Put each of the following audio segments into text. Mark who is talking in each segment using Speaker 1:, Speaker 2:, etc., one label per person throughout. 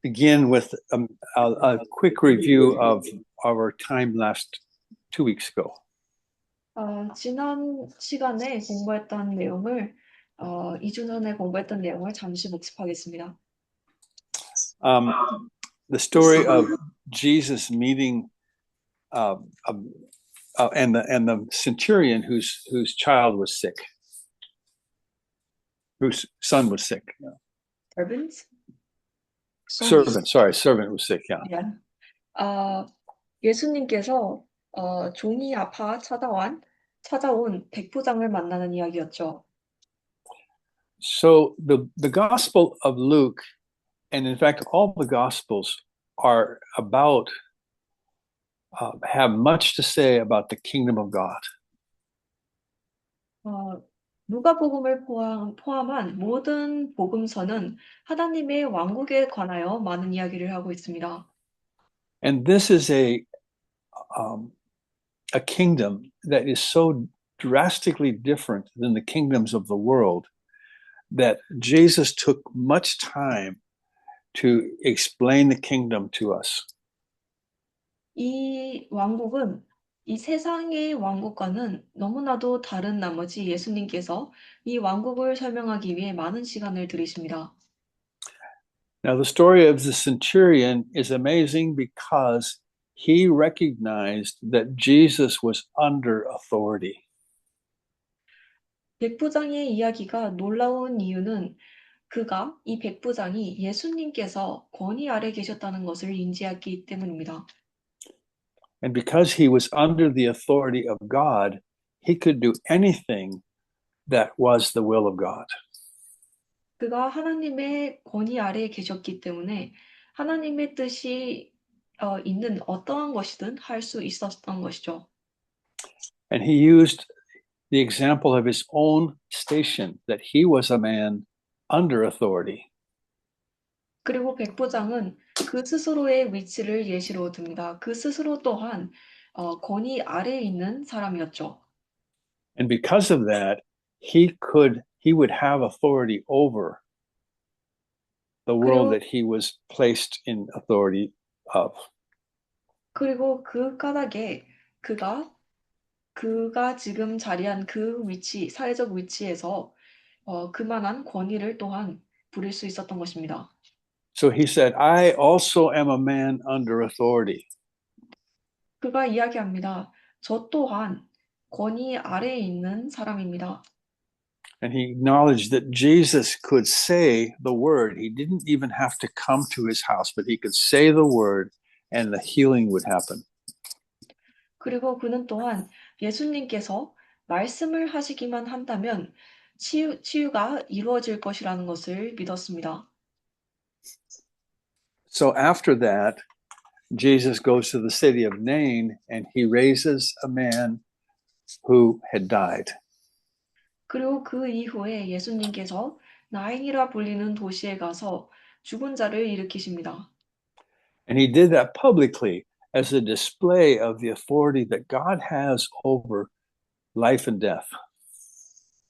Speaker 1: begin with a quick review of our time last 2 weeks ago.
Speaker 2: 지난 시간에 공부했던 내용을 2주 전에 공부했던 내용을 잠시 복습하겠습니다.
Speaker 1: The story of Jesus meeting and the centurion whose child was sick, whose son was sick. Servant was sick. Yeah.
Speaker 2: 예수님께서 종이 아파 찾아온 백부장을 만나는 이야기였죠.
Speaker 1: So the Gospel of Luke, and in fact all the Gospels, are about have much to say about the kingdom of God.
Speaker 2: 누가복음을 포함한 모든 복음서는 하나님의 왕국에 관하여 많은 이야기를 하고 있습니다.
Speaker 1: And this is a kingdom that is so drastically different than the kingdoms of the world that Jesus took much time to explain the kingdom to us.
Speaker 2: 이 왕국은 이 세상의 왕국과는 너무나도 다른 나머지 예수님께서 이 왕국을 설명하기 위해 많은 시간을 들이십니다.
Speaker 1: Now, the story of the centurion is amazing because he recognized that Jesus was under authority.
Speaker 2: 백부장의 이야기가 놀라운 이유는 이 백부장이 예수님께서 권위 아래 계셨다는 것을 인지했기 때문입니다.
Speaker 1: And because he was under the authority of God, he could do anything that was the will of God.
Speaker 2: 그가 하나님의 권위 아래에 계셨기 때문에 하나님의 뜻이 있는 어떠한 것이든 할 수 있었던 것이죠.
Speaker 1: And he used the example of his own station, that he was a man under authority.
Speaker 2: 그리고 백부장은 그 스스로의 위치를 예시로 듭니다. 그 스스로 또한 권위 아래에 있는 사람이었죠.
Speaker 1: And because of that, he would have authority over the world that he was placed in authority of.
Speaker 2: 그리고 그 까닭에 그가 지금 자리한 그 위치, 사회적 위치에서 그만한 권위를 또한 부릴 수 있었던 것입니다.
Speaker 1: So he said, I also am a man under authority.
Speaker 2: 그가 이야기합니다. 저 또한 권위 아래에 있는 사람입니다.
Speaker 1: And he acknowledged that Jesus could say the word. He didn't even have to come to his house, but he could say the word and the healing would happen.
Speaker 2: 그리고 그는 또한 예수님께서 말씀을 하시기만 한다면 치유가 이루어질 것이라는 것을 믿었습니다.
Speaker 1: So after that, Jesus goes to the city of Nain and he raises a man who had died.
Speaker 2: 그리고 그 이후에 예수님께서 나인이라 불리는 도시에 가서 죽은 자를 일으키십니다.
Speaker 1: And he did that publicly as a display of the authority that God has over life and death.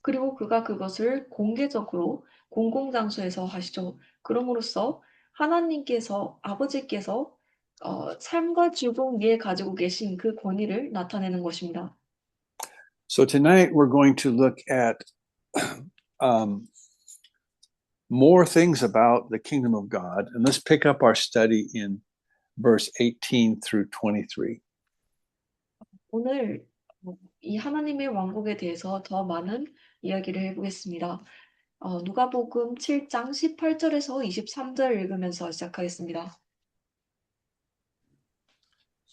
Speaker 2: 그리고 그가 그것을 공개적으로 공공장소에서 하시죠. 그럼으로써 아버지께서 삶과 죽음 위에 가지고 계신 그 권위를 나타내는 것입니다.
Speaker 1: So tonight we're going to look at more things about the kingdom of God. And let's pick up our study in verse 18 through 23.
Speaker 2: 오늘 이 하나님의 왕국에 대해서 더 많은 이야기를 해보겠습니다. 누가복음 7장 18절에서 23절 읽으면서 시작하겠습니다.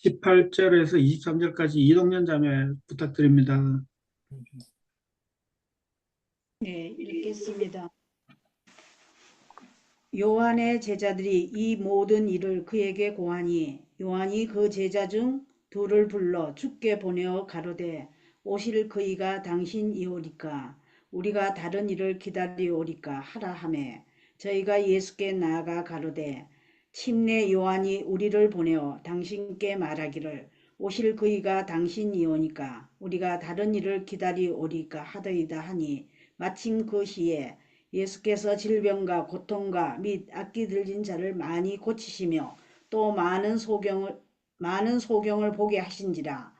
Speaker 3: 18절에서 23절까지 이동연 자매 부탁드립니다.
Speaker 4: 네, 읽겠습니다. 요한의 제자들이 이 모든 일을 그에게 고하니 요한이 그 제자 중 둘을 불러 주께 보내어 가로되 오실 그이가 당신이오리까 우리가 다른 일을 기다리오리까 하라 하매 저희가 예수께 나아가 가로되 침례 요한이 우리를 보내어 당신께 말하기를 오실 그이가 당신이오니까 우리가 다른 일을 기다리오리까 하더이다 하니 마침 그 시에 예수께서 질병과 고통과 및 악기 들린 자를 많이 고치시며 또 많은 소경을 보게 하신지라.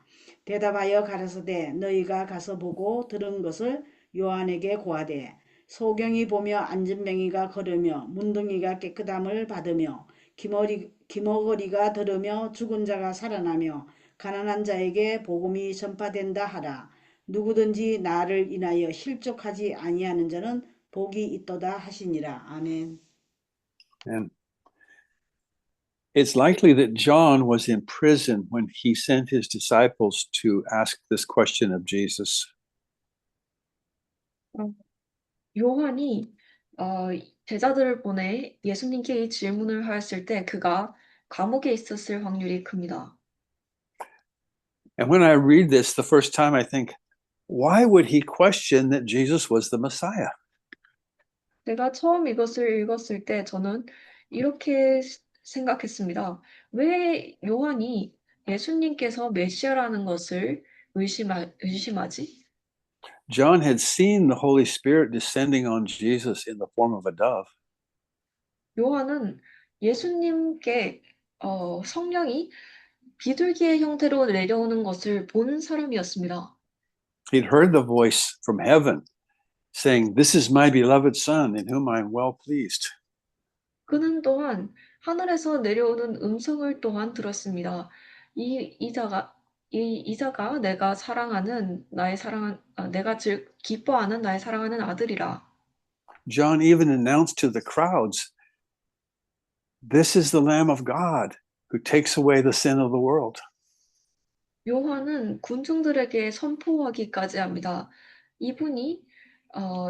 Speaker 4: 대답하여 가라사대 너희가 가서 보고 들은 것을 요한에게 고하되 소경이 보며 안진뱅이가 걸으며 문둥이가 깨끗함을 받으며 기머거리가 들으며 죽은 자가 살아나며 가난한 자에게 복음이 전파된다 하라. 누구든지 나를 인하여 실족하지 아니하는 자는 복이 있도다 하시니라. 아멘.
Speaker 1: And it's likely that John was in prison when he sent his disciples to ask this question of Jesus.
Speaker 2: 요한이 제자들을 보내 예수님께 이 질문을 하였을 때 그가 감옥에 있었을 확률이 큽니다.
Speaker 1: And when I read this the first time, I think, why would he question that Jesus was the Messiah?
Speaker 2: 제가 처음 이것을 읽었을 때 저는 이렇게 생각했습니다. 왜 요한이 예수님께서 메시아라는 것을 의심하지?
Speaker 1: John had seen the Holy Spirit descending on Jesus in the form of a dove.
Speaker 2: 요한은 예수님께 성령이 비둘기의 형태로 내려오는 것을 본 사람이었습니다.
Speaker 1: He'd heard the voice from heaven saying, "This is my beloved Son in whom I am well pleased."
Speaker 2: 그는 또한 하늘에서 내려오는 음성을 또한 들었습니다. 이자가 내가 기뻐하는 나의 사랑하는 아들이라.
Speaker 1: John even announced to the crowds, "This is the Lamb of God who takes away the sin of the world."
Speaker 2: 요한은 군중들에게 선포하기까지 합니다. 이분이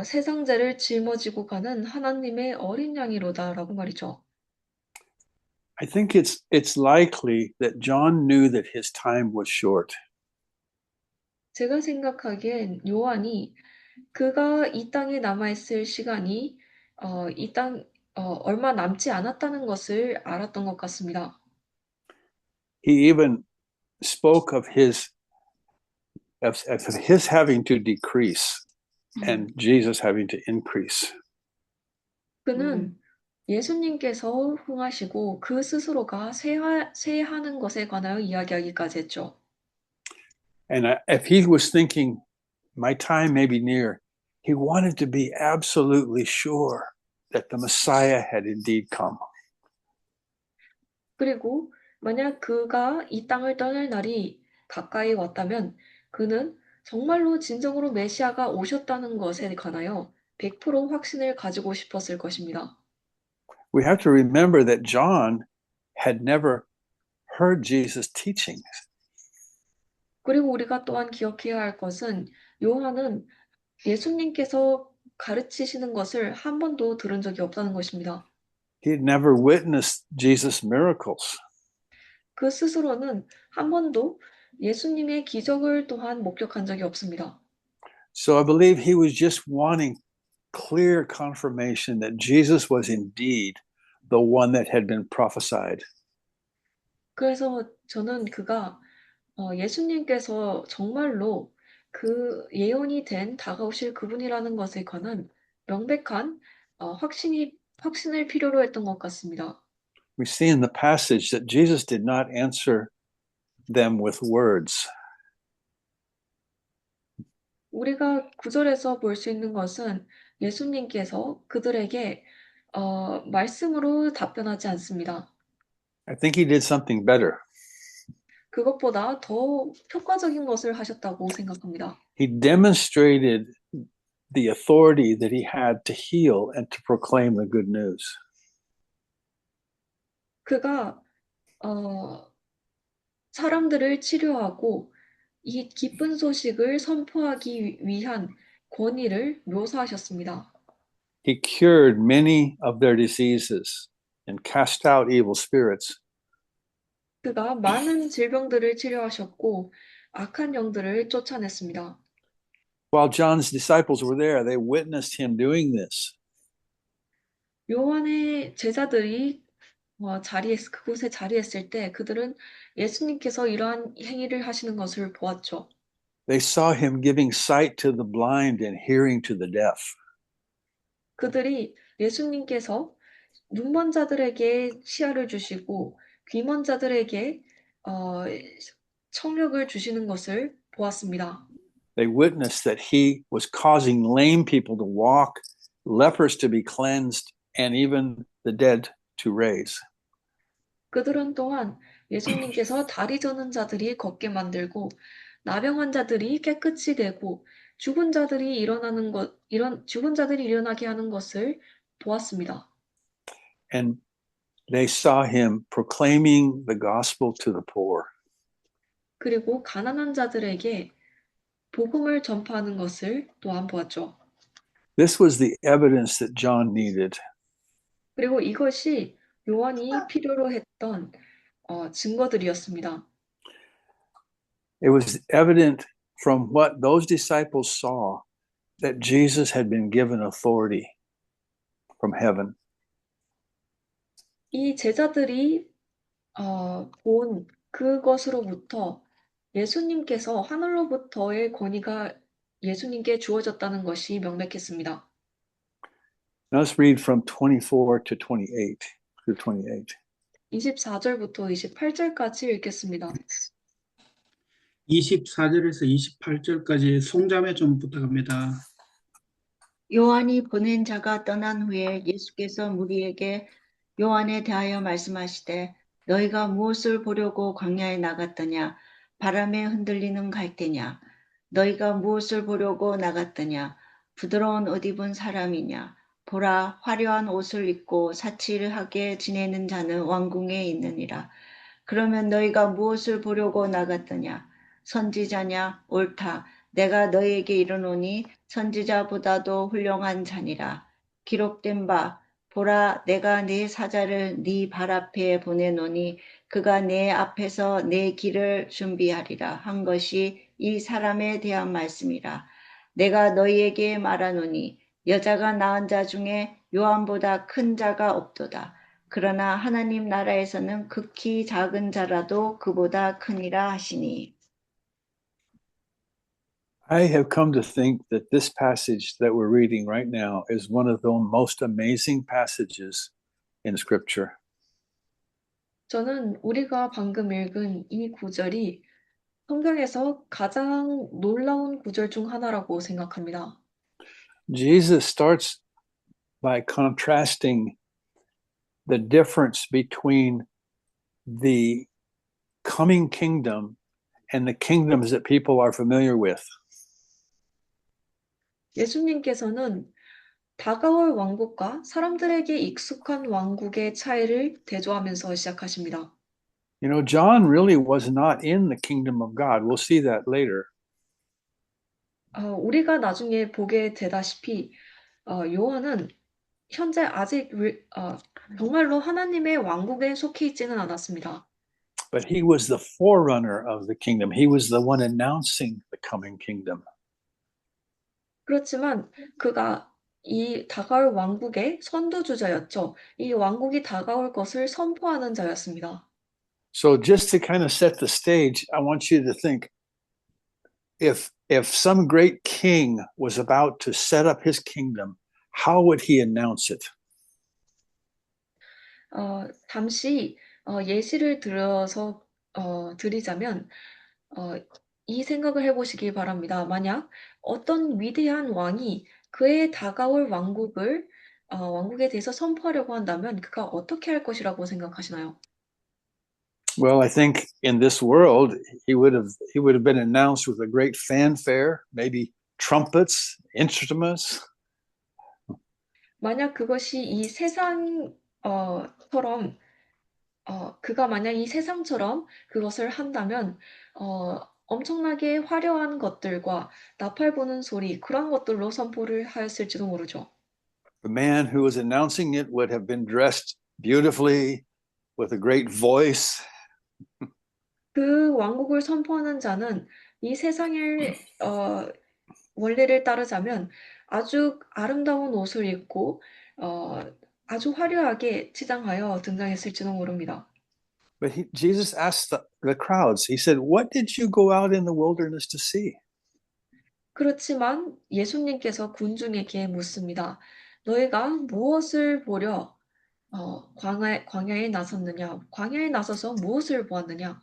Speaker 2: 세상 죄를 짊어지고 가는 하나님의 어린 양이로다라고 말이죠.
Speaker 1: I think it's likely that John knew that his time was short.
Speaker 2: 제가 생각하기엔 요한이 그가 이 땅에 남아있을 시간이 얼마 남지 않았다는 것을 알았던 것 같습니다.
Speaker 1: He even spoke of his having to decrease and Jesus having to increase.
Speaker 2: 그는 예수님께서 흥하시고 그 스스로가 쇠하는 것에 관하여 이야기하기까지 했죠.
Speaker 1: And if he was thinking, my time may be near, he wanted to be absolutely sure that the Messiah had indeed come.
Speaker 2: 그리고 만약 그가 이 땅을 떠날 날이 가까이 왔다면 그는 정말로 진정으로 메시아가 오셨다는 것에 관하여 100% 확신을 가지고 싶었을 것입니다.
Speaker 1: We have to remember that John had never heard Jesus teaching.
Speaker 2: 그리고 우리가 또한 기억해야 할 것은 요한은 예수님께서 가르치시는 것을 한 번도 들은 적이 없다는 것입니다.
Speaker 1: He had never witnessed Jesus' miracles.
Speaker 2: 그 스스로는 한 번도 예수님의 기적을 또한 목격한 적이 없습니다.
Speaker 1: So I believe he was just wanting clear confirmation that Jesus was indeed the one that had been prophesied.
Speaker 2: 그래서 저는 그가 예수님께서 정말로 그 예언이 된 다가오실 그분이라는 것에 관한 명백한 확신을 필요로 했던 것 같습니다.
Speaker 1: We see in the passage that Jesus did not answer them with words.
Speaker 2: 우리가 구절에서 볼 수 있는 것은 예수님께서 그들에게 말씀으로 답변하지 않습니다.
Speaker 1: I think he did something better.
Speaker 2: 그것보다 더 효과적인 것을 하셨다고 생각합니다.
Speaker 1: He demonstrated the authority that he had to heal and to proclaim the good news.
Speaker 2: 그가 사람들을 치료하고 이 기쁜 소식을 선포하기 위한 권위를 묘사하셨습니다.
Speaker 1: He cured many of their diseases and cast out evil spirits.
Speaker 2: 그가 많은 질병들을 치료하셨고 악한 영들을 쫓아냈습니다.
Speaker 1: While John's disciples were there, they witnessed him doing this.
Speaker 2: 요한의 제자들이 그곳에 자리했을 때 그들은 예수님께서 이러한 행위를 하시는 것을 보았죠.
Speaker 1: They saw him giving sight to the blind and hearing to the deaf.
Speaker 2: 그들이 예수님께서 눈먼 자들에게 시야를 주시고 귀먼 자들에게 어, 청력을 주시는 것을 보았습니다.
Speaker 1: They witnessed that he was causing lame people to walk, lepers to be cleansed, and even the dead to raise.
Speaker 2: 그들은 또한 예수님께서 다리 저는 자들이 걷게 만들고 나병 자들이 깨끗이 되고 죽은 자들이 일어나게 하는 것을 보았습니다.
Speaker 1: And they saw him proclaiming the gospel to the poor.
Speaker 2: 그리고 가난한 자들에게 복음을 전파하는 것을 또한 보았죠.
Speaker 1: This was the evidence that John needed.
Speaker 2: 그리고 이것이 요한이 필요로 했던 증거들이었습니다.
Speaker 1: It was evident from what those disciples saw that Jesus had been given authority from heaven.
Speaker 2: 이 제자들이 본 그것으로부터 예수님께서 하늘로부터의 권위가 예수님께 주어졌다는 것이 명백했습니다.
Speaker 1: Now let's read from 24 to 28 through 28.
Speaker 2: 24절부터 28절까지 읽겠습니다.
Speaker 3: 24절에서 28절까지 송자매 좀 부탁합니다.
Speaker 5: 요한이 보낸 자가 떠난 후에 예수께서 무리에게 요한에 대하여 말씀하시되 너희가 무엇을 보려고 광야에 나갔더냐 바람에 흔들리는 갈대냐 너희가 무엇을 보려고 나갔더냐 부드러운 옷 입은 사람이냐 보라 화려한 옷을 입고 사치하게 지내는 자는 왕궁에 있느니라. 그러면 너희가 무엇을 보려고 나갔더냐 선지자냐 옳다 내가 너희에게 이르노니 선지자보다도 훌륭한 자니라. 기록된 바 보라 내가 내 사자를 네 발 앞에 보내노니 그가 내 앞에서 내 길을 준비하리라 한 것이 이 사람에 대한 말씀이라. 내가 너희에게 말하노니 여자가 낳은 자 중에 요한보다 큰 자가 없도다. 그러나 하나님 나라에서는 극히 작은 자라도 그보다 크니라 하시니.
Speaker 1: I have come to think that this passage that we're reading right now is one of the most amazing passages in Scripture.
Speaker 2: 저는 우리가 방금 읽은 이 구절이 성경에서 가장 놀라운 구절 중 하나라고 생각합니다.
Speaker 1: Jesus starts by contrasting the difference between the coming kingdom and the kingdoms that people are familiar with.
Speaker 2: 예수님께서는 다가올 왕국과 사람들에게 익숙한 왕국의 차이를 대조하면서 시작하십니다.
Speaker 1: You know, John really was not in the kingdom of God. We'll see that later.
Speaker 2: 우리가 나중에 보게 되다시피 요한은 현재 아직 정말로 하나님의 왕국에 속해 있지는 않았습니다.
Speaker 1: But he was the forerunner of the kingdom. He was the one announcing the coming kingdom.
Speaker 2: 그렇지만 그가 이 다가올 왕국의 선두주자였죠. 이 왕국이 다가올 것을 선포하는 자였습니다.
Speaker 1: So just to kind of set the stage, I want you to think if some great king was about to set up his kingdom, how would he announce it?
Speaker 2: 잠시 예시를 들어서 드리자면 이 생각을 해보시기 바랍니다. 만약 어떤 위대한 왕이 그의 다가올 왕국에 대해서 선포하려고 한다면 그가 어떻게 할 것이라고 생각하시나요?
Speaker 1: Well, I think in this world he would have been announced with a great fanfare, maybe trumpets, instruments.
Speaker 2: 만약 그것이 이 세상처럼 그가 만약 이 세상처럼 그것을 한다면 엄청나게 화려한 것들과 나팔 부는 소리 그런 것들로 선포를 하였을지도 모르죠.
Speaker 1: The man who was announcing it would have been dressed beautifully with a great voice.
Speaker 2: 그 왕국을 선포하는 자는 이 세상의 원리를 따르자면 아주 아름다운 옷을 입고 아주 화려하게 치장하여 등장했을지도 모릅니다.
Speaker 1: But Jesus asked the crowds, he said, "What did you go out in the wilderness to see?"
Speaker 2: 그렇지만 예수님께서 군중에게 묻습니다. 너희가 무엇을 보려 광야에 나섰느냐? 광야에 나서서 무엇을 보았느냐?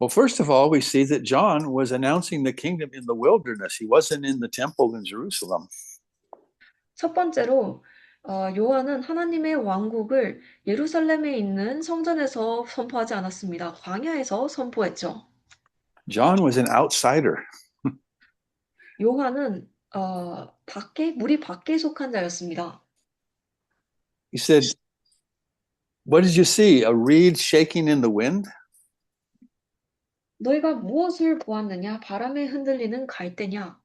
Speaker 1: Well, first of all, we see that John was announcing the kingdom in the wilderness. He wasn't in the temple in Jerusalem.
Speaker 2: 첫 번째로 요한은 하나님의 왕국을 예루살렘에 있는 성전에서 선포하지 않았습니다. 광야에서 선포했죠.
Speaker 1: John was an outsider.
Speaker 2: 요한은 무리 밖에 속한 자였습니다.
Speaker 1: He said, "What did you see? A reed shaking in the wind?"
Speaker 2: 너희가 무엇을 보았느냐? 바람에 흔들리는 갈대냐?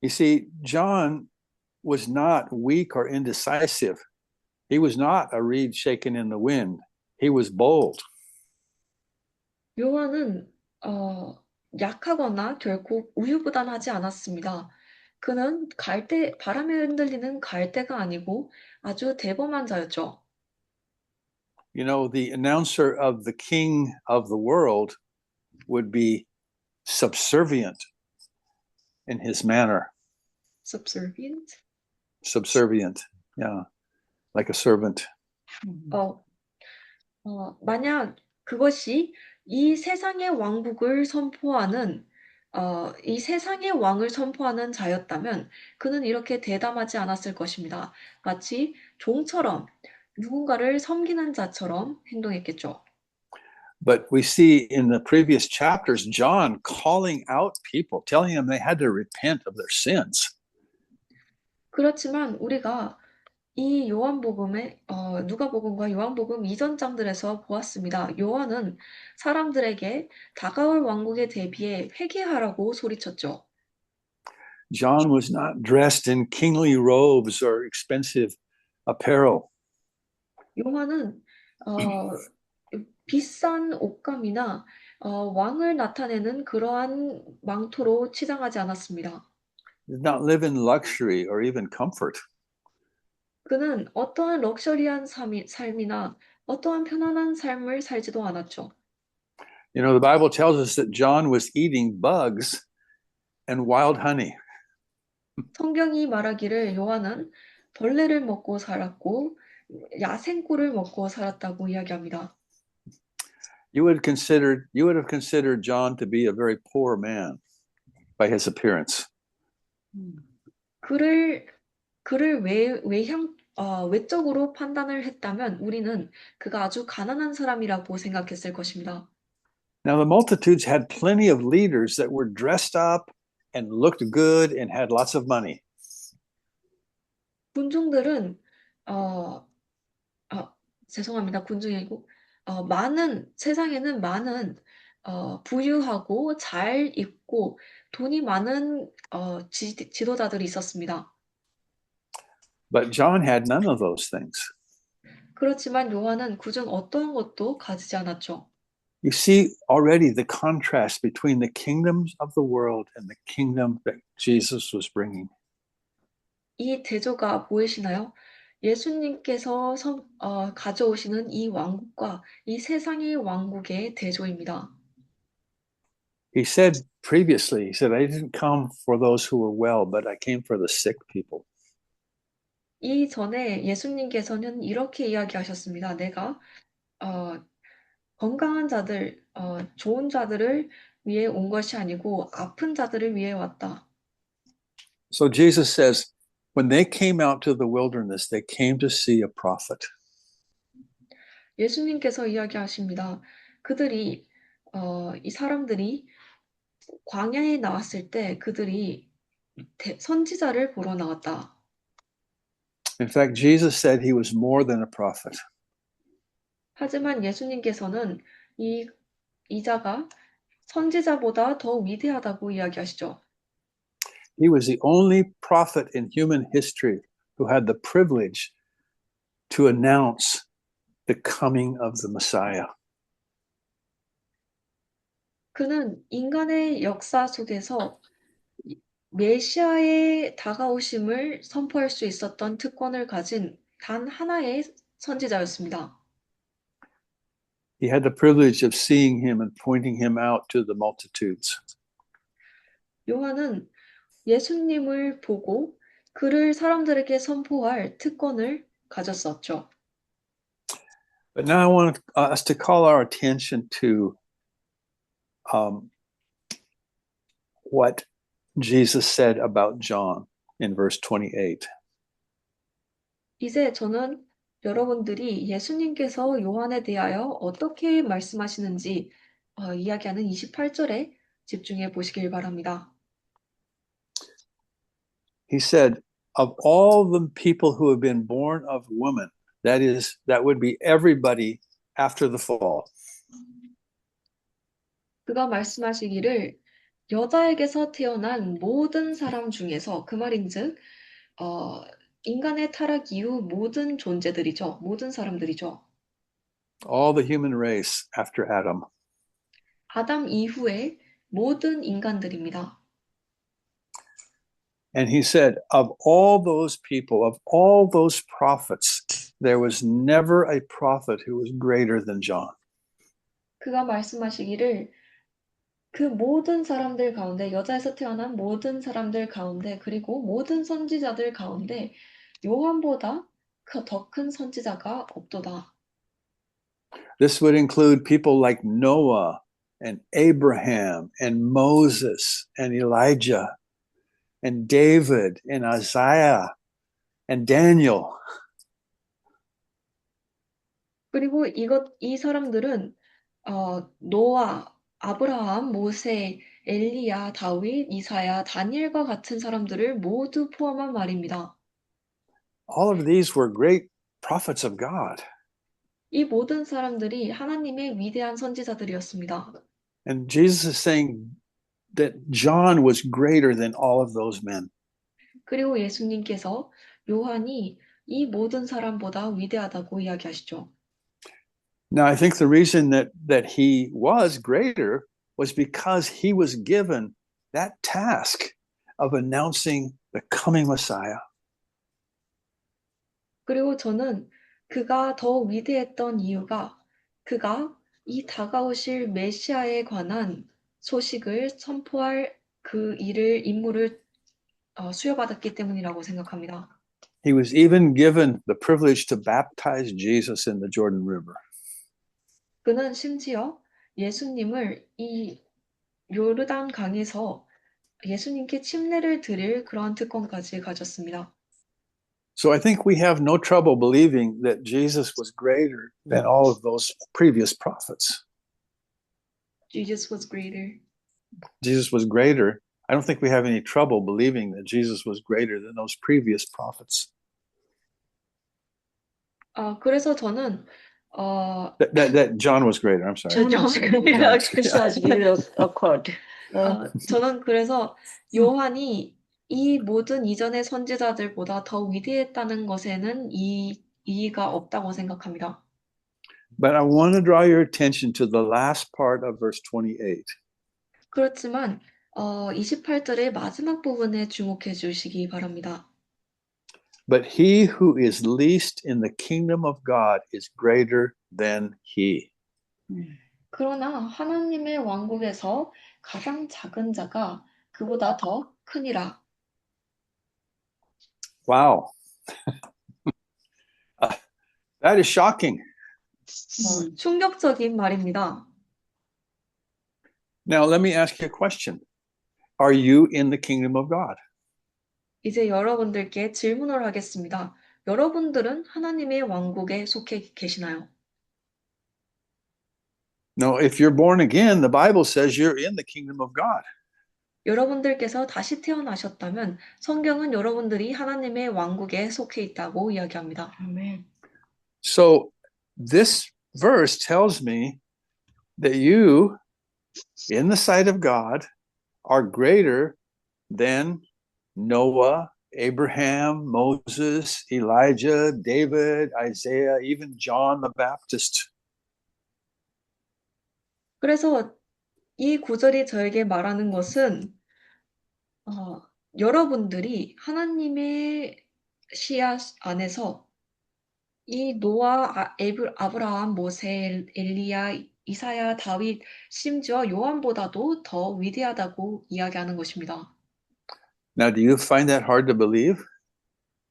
Speaker 1: You see, John was not weak or indecisive. He was not a reed shaken in the wind. He was bold.
Speaker 2: 요한은 약하거나 결코 우유부단하지 않았습니다. 그는 바람에 흔들리는 갈대가 아니고 아주 대범한 자였죠.
Speaker 1: You know, the announcer of the king of the world would be subservient in his manner.
Speaker 2: Subservient?
Speaker 1: Subservient, yeah, like a servant.
Speaker 2: 만약 그것이 이 세상의 왕국을 선포하는 이 세상의 왕을 선포하는 자였다면 그는 이렇게 대담하지 않았을 것입니다. 마치 종처럼 누군가를 섬기는 자처럼 행동했겠죠.
Speaker 1: But we see in the previous chapters, John calling out people, telling them they had to repent of their sins.
Speaker 2: 그렇지만 우리가 이 누가복음과 요한복음 이전 장들에서 보았습니다. 요한은 사람들에게 다가올 왕국에 대비해 회개하라고 소리쳤죠.
Speaker 1: John was not dressed in kingly robes or expensive apparel.
Speaker 2: 요한은 비싼 옷감이나 왕을 나타내는 그러한 망토로 치장하지 않았습니다.
Speaker 1: He did not live in luxury or even comfort.
Speaker 2: 그는 어떠한 럭셔리한 삶이나 어떠한 편안한 삶을 살지도 않았죠.
Speaker 1: You know, the Bible tells us that John was eating bugs and wild honey.
Speaker 2: 성경이 말하기를 요한은 벌레를 먹고 살았고 야생꿀을 먹고 살았다고 이야기합니다.
Speaker 1: You would have considered John to be a very poor man by his appearance.
Speaker 2: 그를 외적으로 판단을 했다면 우리는 그가 아주 가난한 사람이라고 생각했을 것입니다.
Speaker 1: Now, the multitudes had plenty of leaders that were dressed up and looked good and had lots of money.
Speaker 2: 군중들은 죄송합니다. 군중이 아니고 세상에는 많은 부유하고 잘 입고 돈이 많은 지도자들이 있었습니다.
Speaker 1: But John had none of those things.
Speaker 2: 그렇지만 요한은 그중 어떠한 것도 가지지 않았죠.
Speaker 1: You see already the contrast between the kingdoms of the world and the kingdom that Jesus was bringing.
Speaker 2: 이 대조가 보이시나요? 예수님께서 가져오시는 이 왕국과 이 세상의 왕국의 대조입니다.
Speaker 1: He said previously, I didn't come for those who were well, but I came for the sick people.
Speaker 2: 이전에 예수님께서는 이렇게 이야기하셨습니다. 내가 건강한 자들, 좋은 자들을 위해 온 것이 아니고 아픈 자들을 위해 왔다.
Speaker 1: So Jesus says, when they came out to the wilderness, they came to see a prophet.
Speaker 2: 예수님께서 이야기하십니다. 이 사람들이 광야에 나왔을 때 그들이 선지자를 보러 나왔다.
Speaker 1: In fact, Jesus said he was more than a prophet.
Speaker 2: 하지만 예수님께서는 이 자가 선지자보다 더 위대하다고 이야기하시죠.
Speaker 1: He was the only prophet in human history who had the privilege to announce the coming of the Messiah.
Speaker 2: 그는 인간의 역사 속에서 메시아의 다가오심을 선포할 수 있었던 특권을 가진 단 하나의 선지자였습니다.
Speaker 1: He had the privilege of seeing him and pointing him out to the multitudes.
Speaker 2: 요한은 예수님을 보고 그를 사람들에게 선포할 특권을 가졌었죠.
Speaker 1: But now I want us to call our attention to what Jesus said about John in verse 28.
Speaker 2: 이제 저는 여러분들이 예수님께서 요한에 대하여 어떻게 말씀하시는지 이야기하는 28절에 집중해 보시길 바랍니다.
Speaker 1: He said, of all the people who have been born of woman, that would be everybody after the fall.
Speaker 2: 그가 말씀하시기를 여자에게서 태어난 모든 사람 중에서 그 말인즉 인간의 타락 이후 모든 존재들이죠. 모든 사람들이죠.
Speaker 1: All the human race after Adam.
Speaker 2: 아담 이후의 모든 인간들입니다.
Speaker 1: And he said, of all those people, of all those prophets, there was never a prophet who was greater than John.
Speaker 2: 그가 말씀하시기를 그 모든 사람들 가운데 여자에서 태어난 모든 사람들 가운데 그리고 모든 선지자들 가운데 요한보다 더 큰 선지자가 없도다.
Speaker 1: This would include people like Noah and Abraham and Moses and Elijah and David and Isaiah and Daniel.
Speaker 2: 그리고 이 사람들은 노아, 아브라함, 모세, 엘리야, 다윗, 이사야, 다니엘과 같은 사람들을 모두 포함한 말입니다.
Speaker 1: All of these were great prophets of God.
Speaker 2: 이 모든 사람들이 하나님의 위대한 선지자들이었습니다.
Speaker 1: And Jesus is saying that John was greater than all of those men.
Speaker 2: 그리고 예수님께서 요한이 이 모든 사람보다 위대하다고 이야기하시죠.
Speaker 1: Now, I think the reason that he was greater was because he was given that task of announcing the coming Messiah.
Speaker 2: 그리고 저는 그가 더 위대했던 이유가 그가 이 다가오실 메시아에 관한 소식을 선포할 그 임무를 수여받았기 때문이라고 생각합니다.
Speaker 1: He was even given the privilege to baptize Jesus in the Jordan River.
Speaker 2: 그는 심지어 예수님을 이 요르단 강에서 예수님께 침례를 드릴 그런 특권까지 가졌습니다.
Speaker 1: So I think we have no trouble believing that Jesus was greater than all of those previous prophets.
Speaker 2: Jesus was greater.
Speaker 1: Jesus was greater. I don't think we have any trouble believing that Jesus was greater than those previous prophets.
Speaker 2: 그래서 저는
Speaker 1: That John was greater. I'm sorry.
Speaker 2: 저는 그래서 요한이 이 모든 이전의 선지자들보다 더 위대했다는 것에는 이의가 없다고 생각합니다.
Speaker 1: But I want to draw your attention to the last part of verse 28.
Speaker 2: 그렇지만 28절의 마지막 부분에 주목해 주시기 바랍니다.
Speaker 1: But he who is least in the kingdom of God is greater than he.
Speaker 2: 그러나 하나님의 왕국에서 가장 작은 자가 그보다 더 크니라.
Speaker 1: Wow. That is shocking.
Speaker 2: 충격적인 말입니다.
Speaker 1: Now, let me ask you a question. Are you in the kingdom of God?
Speaker 2: 이제 여러분들께 질문을 하겠습니다. 여러분들은 하나님의 왕국에 속해 계시나요?
Speaker 1: No, if you're born again, the Bible says you're in the kingdom of God.
Speaker 2: 여러분들께서 다시 태어나셨다면 성경은 여러분들이 하나님의 왕국에 속해 있다고 이야기합니다.
Speaker 5: 아멘.
Speaker 1: So this verse tells me that you, in the sight of God, are greater than Noah, Abraham, Moses, Elijah, David, Isaiah, even John the Baptist.
Speaker 2: 그래서 이 구절이 저에게 말하는 것은 여러분들이 하나님의 시야 안에서 이 노아, 아브라함, 모세, 엘리야, 이사야, 다윗, 심지어 요한보다도 더 위대하다고 이야기하는 것입니다.
Speaker 1: Now, do you find that hard to believe?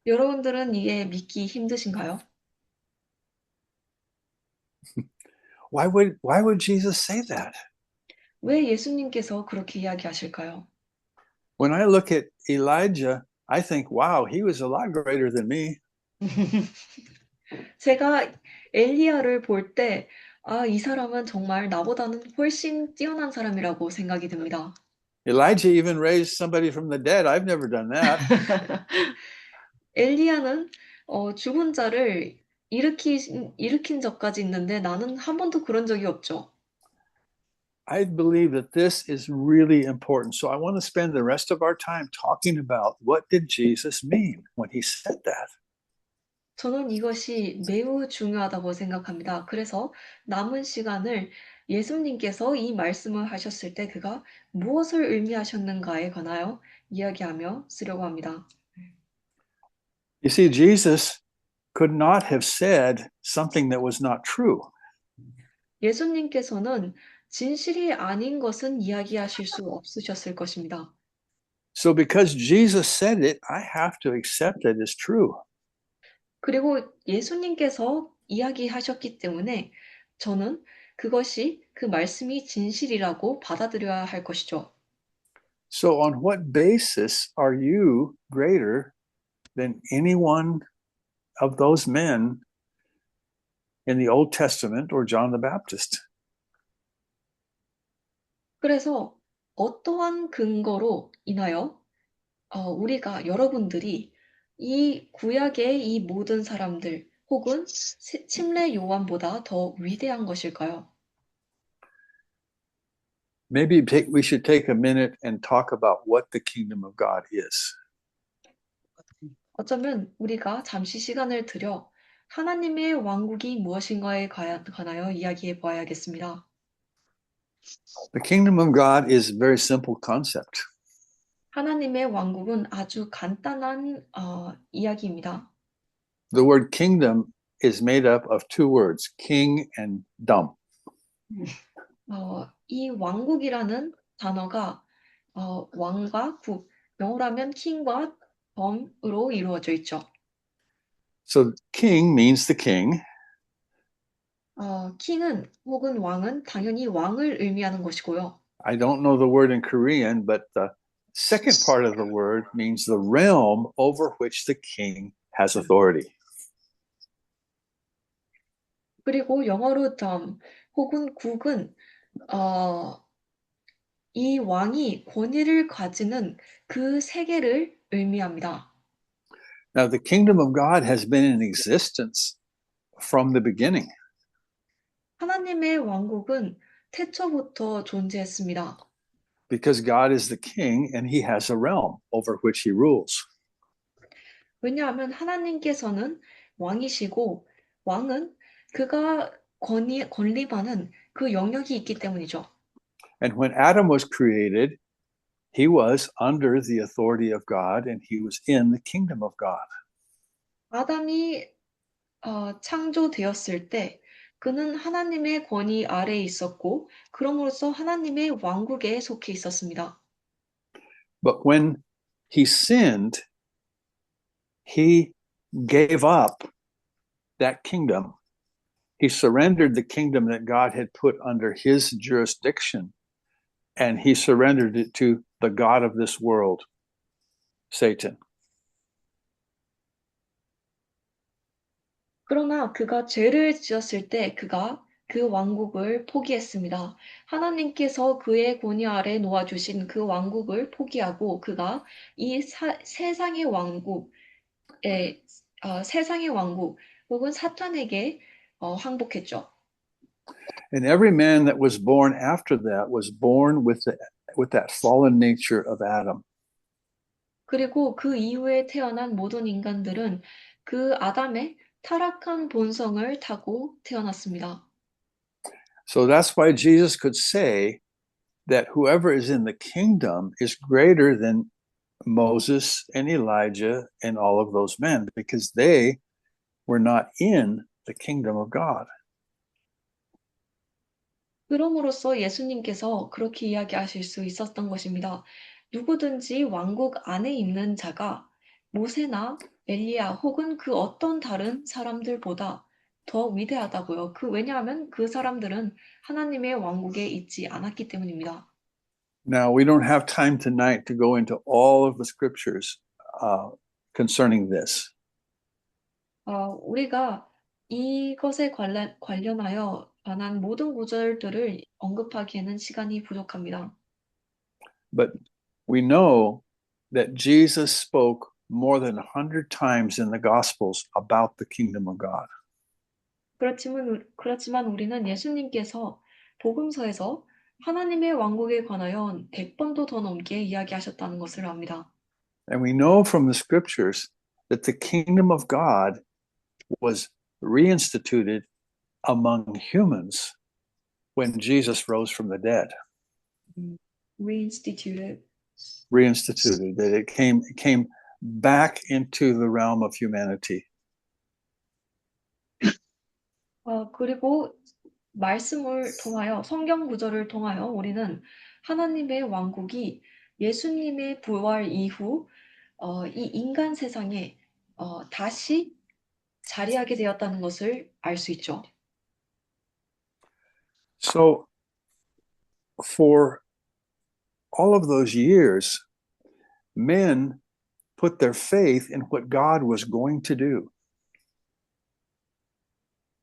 Speaker 2: 여러분들은 이게 믿기 힘드신가요?
Speaker 1: Why would Jesus say that?
Speaker 2: 왜 예수님께서 그렇게 이야기하실까요?
Speaker 1: When I look at Elijah, I think, wow, he was a lot greater than me.
Speaker 2: 제가 엘리야를 볼 때, 아, 이 사람은 정말 나보다는 훨씬 뛰어난 사람이라고 생각이 듭니다.
Speaker 1: Elijah even raised somebody from the dead. I've never done that.
Speaker 2: 엘리야는 죽은 자를 일으킨 적까지 있는데 나는 한 번도 그런 적이 없죠.
Speaker 1: I believe that this is really important. So I want to spend the rest of our time talking about what did Jesus mean when he said that.
Speaker 2: 저는 이것이 매우 중요하다고 생각합니다. 그래서 남은 시간을 예수님께서 이 말씀을 하셨을 때 그가 무엇을 의미하셨는가에 관하여 이야기하며 쓰려고 합니다.
Speaker 1: You see, Jesus could not have said something that was not true.
Speaker 2: 예수님께서는 진실이 아닌 것은 이야기하실 수 없으셨을 것입니다.
Speaker 1: So because Jesus said it, I have to accept it as true.
Speaker 2: 그리고 예수님께서 이야기하셨기 때문에 저는 그것이 그 말씀이 진실이라고 받아들여야 할 것이죠.
Speaker 1: So on what basis are you greater than any one of those men in the Old Testament or John the Baptist?
Speaker 2: 그래서 어떠한 근거로 인하여 여러분들이 이 구약의 이 모든 사람들 혹은 침례 요한보다 더 위대한 것일까요?
Speaker 1: Maybe we should take a minute and talk about what the kingdom of God is.
Speaker 2: 어쩌면 우리가 잠시 시간을 들여 하나님의 왕국이 무엇인가에 관하여 이야기해 보아야겠습니다.
Speaker 1: The kingdom of God is a very simple concept.
Speaker 2: 하나님의 왕국은 아주 간단한 이야기입니다.
Speaker 1: The word kingdom is made up of two words, king and dumb.
Speaker 2: 이 왕국이라는 단어가 왕과 국, 영어로 하면 킹과 범으로 이루어져 있죠.
Speaker 1: So king means the king,
Speaker 2: 킹은 혹은 왕은 당연히 왕을 의미하는 것이고요.
Speaker 1: I don't know the word in Korean, but the second part of the word means the realm over which the king has authority.
Speaker 2: 그리고 영어로 혹은 국은 이 왕이 권위를 가지는 그 세계를 의미합니다.
Speaker 1: Now, the kingdom of God has been in existence from the beginning.
Speaker 2: 하나님의 왕국은 태초부터 존재했습니다.
Speaker 1: Because God is the king and he has a realm over which he rules.
Speaker 2: 왜냐하면 하나님께서는 왕이시고 왕은 그가 건립하는 그 영역이 있기 때문이죠.
Speaker 1: And when Adam was created, he was under the authority of God and he was in the kingdom of God.
Speaker 2: 아담이 창조되었을 때 그는 하나님의 권위 아래에 있었고 그럼으로써 하나님의 왕국에 속해 있었습니다.
Speaker 1: But when he sinned, he gave up that kingdom. He surrendered the kingdom that God had put under his jurisdiction, and he surrendered it to the God of this world, Satan.
Speaker 2: 그러나 그가 죄를 지었을 때 그가 그 왕국을 포기했습니다. 하나님께서 그의 권위 아래 놓아주신 그 왕국을 포기하고 그가 이 세상의 세상의 왕국 혹은 사탄에게 항복했죠.
Speaker 1: And every man that was born after that was born with that fallen nature of Adam.
Speaker 2: 그리고 그 이후에 태어난 모든 인간들은 그 아담의 타락한 본성을 타고 태어났습니다.
Speaker 1: So that's why Jesus could say that whoever is in the kingdom is greater than Moses and Elijah and all of those men, because they were not in the kingdom of God.
Speaker 2: 그럼으로써 예수님께서 그렇게 이야기하실 수 있었던 것입니다. 누구든지 왕국 안에 있는 자가 모세나 엘리야 혹은 그 어떤 다른 사람들보다 더 위대하다고요. 왜냐하면 그 사람들은 하나님의 왕국에 있지 않았기 때문입니다.
Speaker 1: Now, we don't have time tonight to go into all of the scriptures concerning this.
Speaker 2: 우리가 이것에 관련하여 관한 모든 구절들을 언급하기에는 시간이 부족합니다.
Speaker 1: But we know that Jesus spoke more than 100 times in the Gospels about the kingdom of God.
Speaker 2: 그렇지만 우리는 예수님께서 복음서에서 하나님의 왕국에 관하여 100번도 더 넘게 이야기하셨다는 것을 압니다.
Speaker 1: And we know from the scriptures that the kingdom of God was reinstituted among humans when Jesus rose from the dead.
Speaker 2: Reinstituted.
Speaker 1: Reinstituted, that it came back into the realm of humanity.
Speaker 2: 그리고 말씀을 통하여 성경 구절을 통하여 우리는 하나님의 왕국이 예수님의 부활 이후 이 인간 세상에 다시 자리하게 되었다는 것을 알 수 있죠.
Speaker 1: So for all of those years, men put their faith in what God was going to do.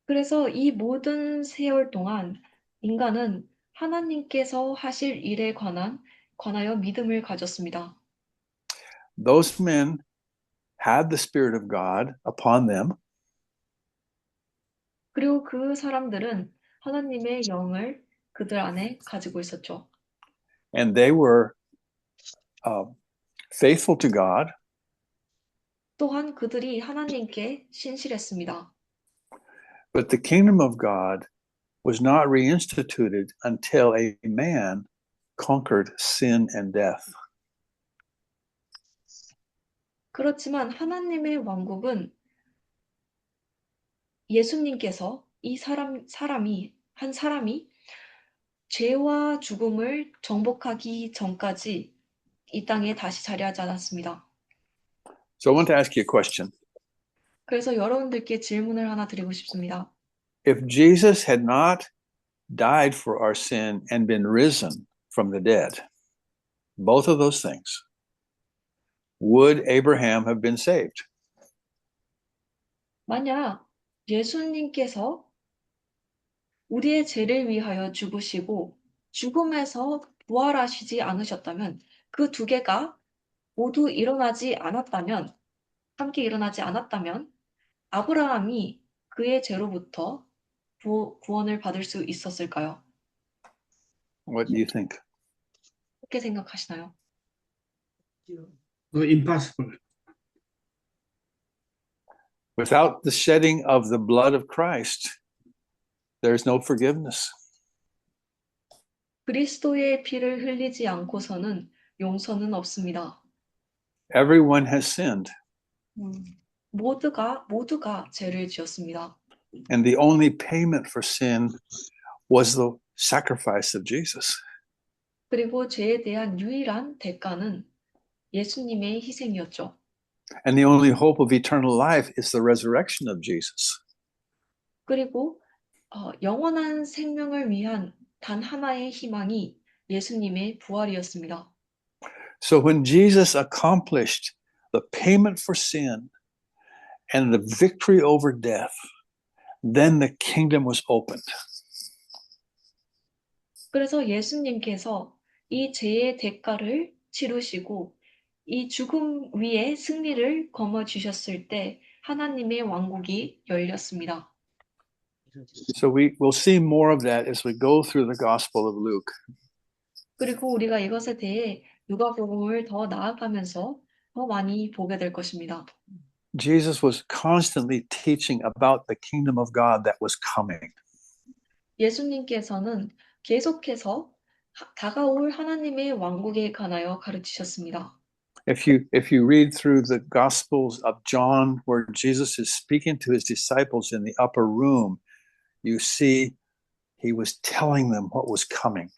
Speaker 2: 그래서 이 모든 세월 동안 인간은 하나님께서 하실 일에 관하여 믿음을 가졌습니다.
Speaker 1: Those men had the Spirit of God upon them,
Speaker 2: 그리고 그 사람들은 하나님의 영을 그들 안에 가지고 있었죠.
Speaker 1: and they were faithful to God,
Speaker 2: 또한 그들이 하나님께 신실했습니다.
Speaker 1: but the kingdom of God was not reinstituted until a man conquered sin and death.
Speaker 2: 그렇지만 하나님의 왕국은 예수님께서 한 사람이 죄와 죽음을 정복하기 전까지 이 땅에 다시 자리하지 않았습니다.
Speaker 1: So I want to ask you a question.
Speaker 2: 그래서 여러분들께 질문을 하나 드리고 싶습니다.
Speaker 1: If Jesus had not died for our sin and been risen from the dead, both of those things, would Abraham have been saved?
Speaker 2: 만약 예수님께서 우리의 죄를 위하여 죽으시고 죽음에서 부활하시지 않으셨다면 그 두 개가 모두 함께 일어나지 않았다면 아브라함이 그의 죄로부터 구원을 받을 수 있었을까요?
Speaker 1: What do you think?
Speaker 2: 어떻게 생각하시나요?
Speaker 3: Impossible.
Speaker 1: Without the shedding of the blood of Christ, there's no forgiveness.
Speaker 2: 그리스도의 피를 흘리지 않고서는 용서는 없습니다.
Speaker 1: Everyone has sinned,
Speaker 2: 모두가 죄를 지었습니다.
Speaker 1: and the only payment for sin was the sacrifice of Jesus.
Speaker 2: 그리고 죄에 대한 유일한 대가는 예수님의 희생이었죠.
Speaker 1: And the only hope of eternal life is the resurrection of Jesus.
Speaker 2: 그리고 영원한 생명을 위한 단 하나의 희망이 예수님의 부활이었습니다.
Speaker 1: So when Jesus accomplished the payment for sin and the victory over death, then the kingdom was opened.
Speaker 2: 그래서 예수님께서 이 죄의 대가를 치르시고 이 죽음 위에 승리를 거머쥐셨을 때 하나님의 왕국이 열렸습니다.
Speaker 1: So we'll see more of that as we go through the Gospel of Luke.
Speaker 2: 그리고 우리가 이것에 대해 누가복음을 더 나아가면서 더 많이 보게 될 것입니다.
Speaker 1: Jesus was constantly teaching about the kingdom of God that was coming.
Speaker 2: 예수님께서는 계속해서 다가올 하나님의 왕국에 관하여 가르치셨습니다.
Speaker 1: If you read through the Gospels of John, where Jesus is speaking to his disciples in the upper room, you see he was telling them what was coming.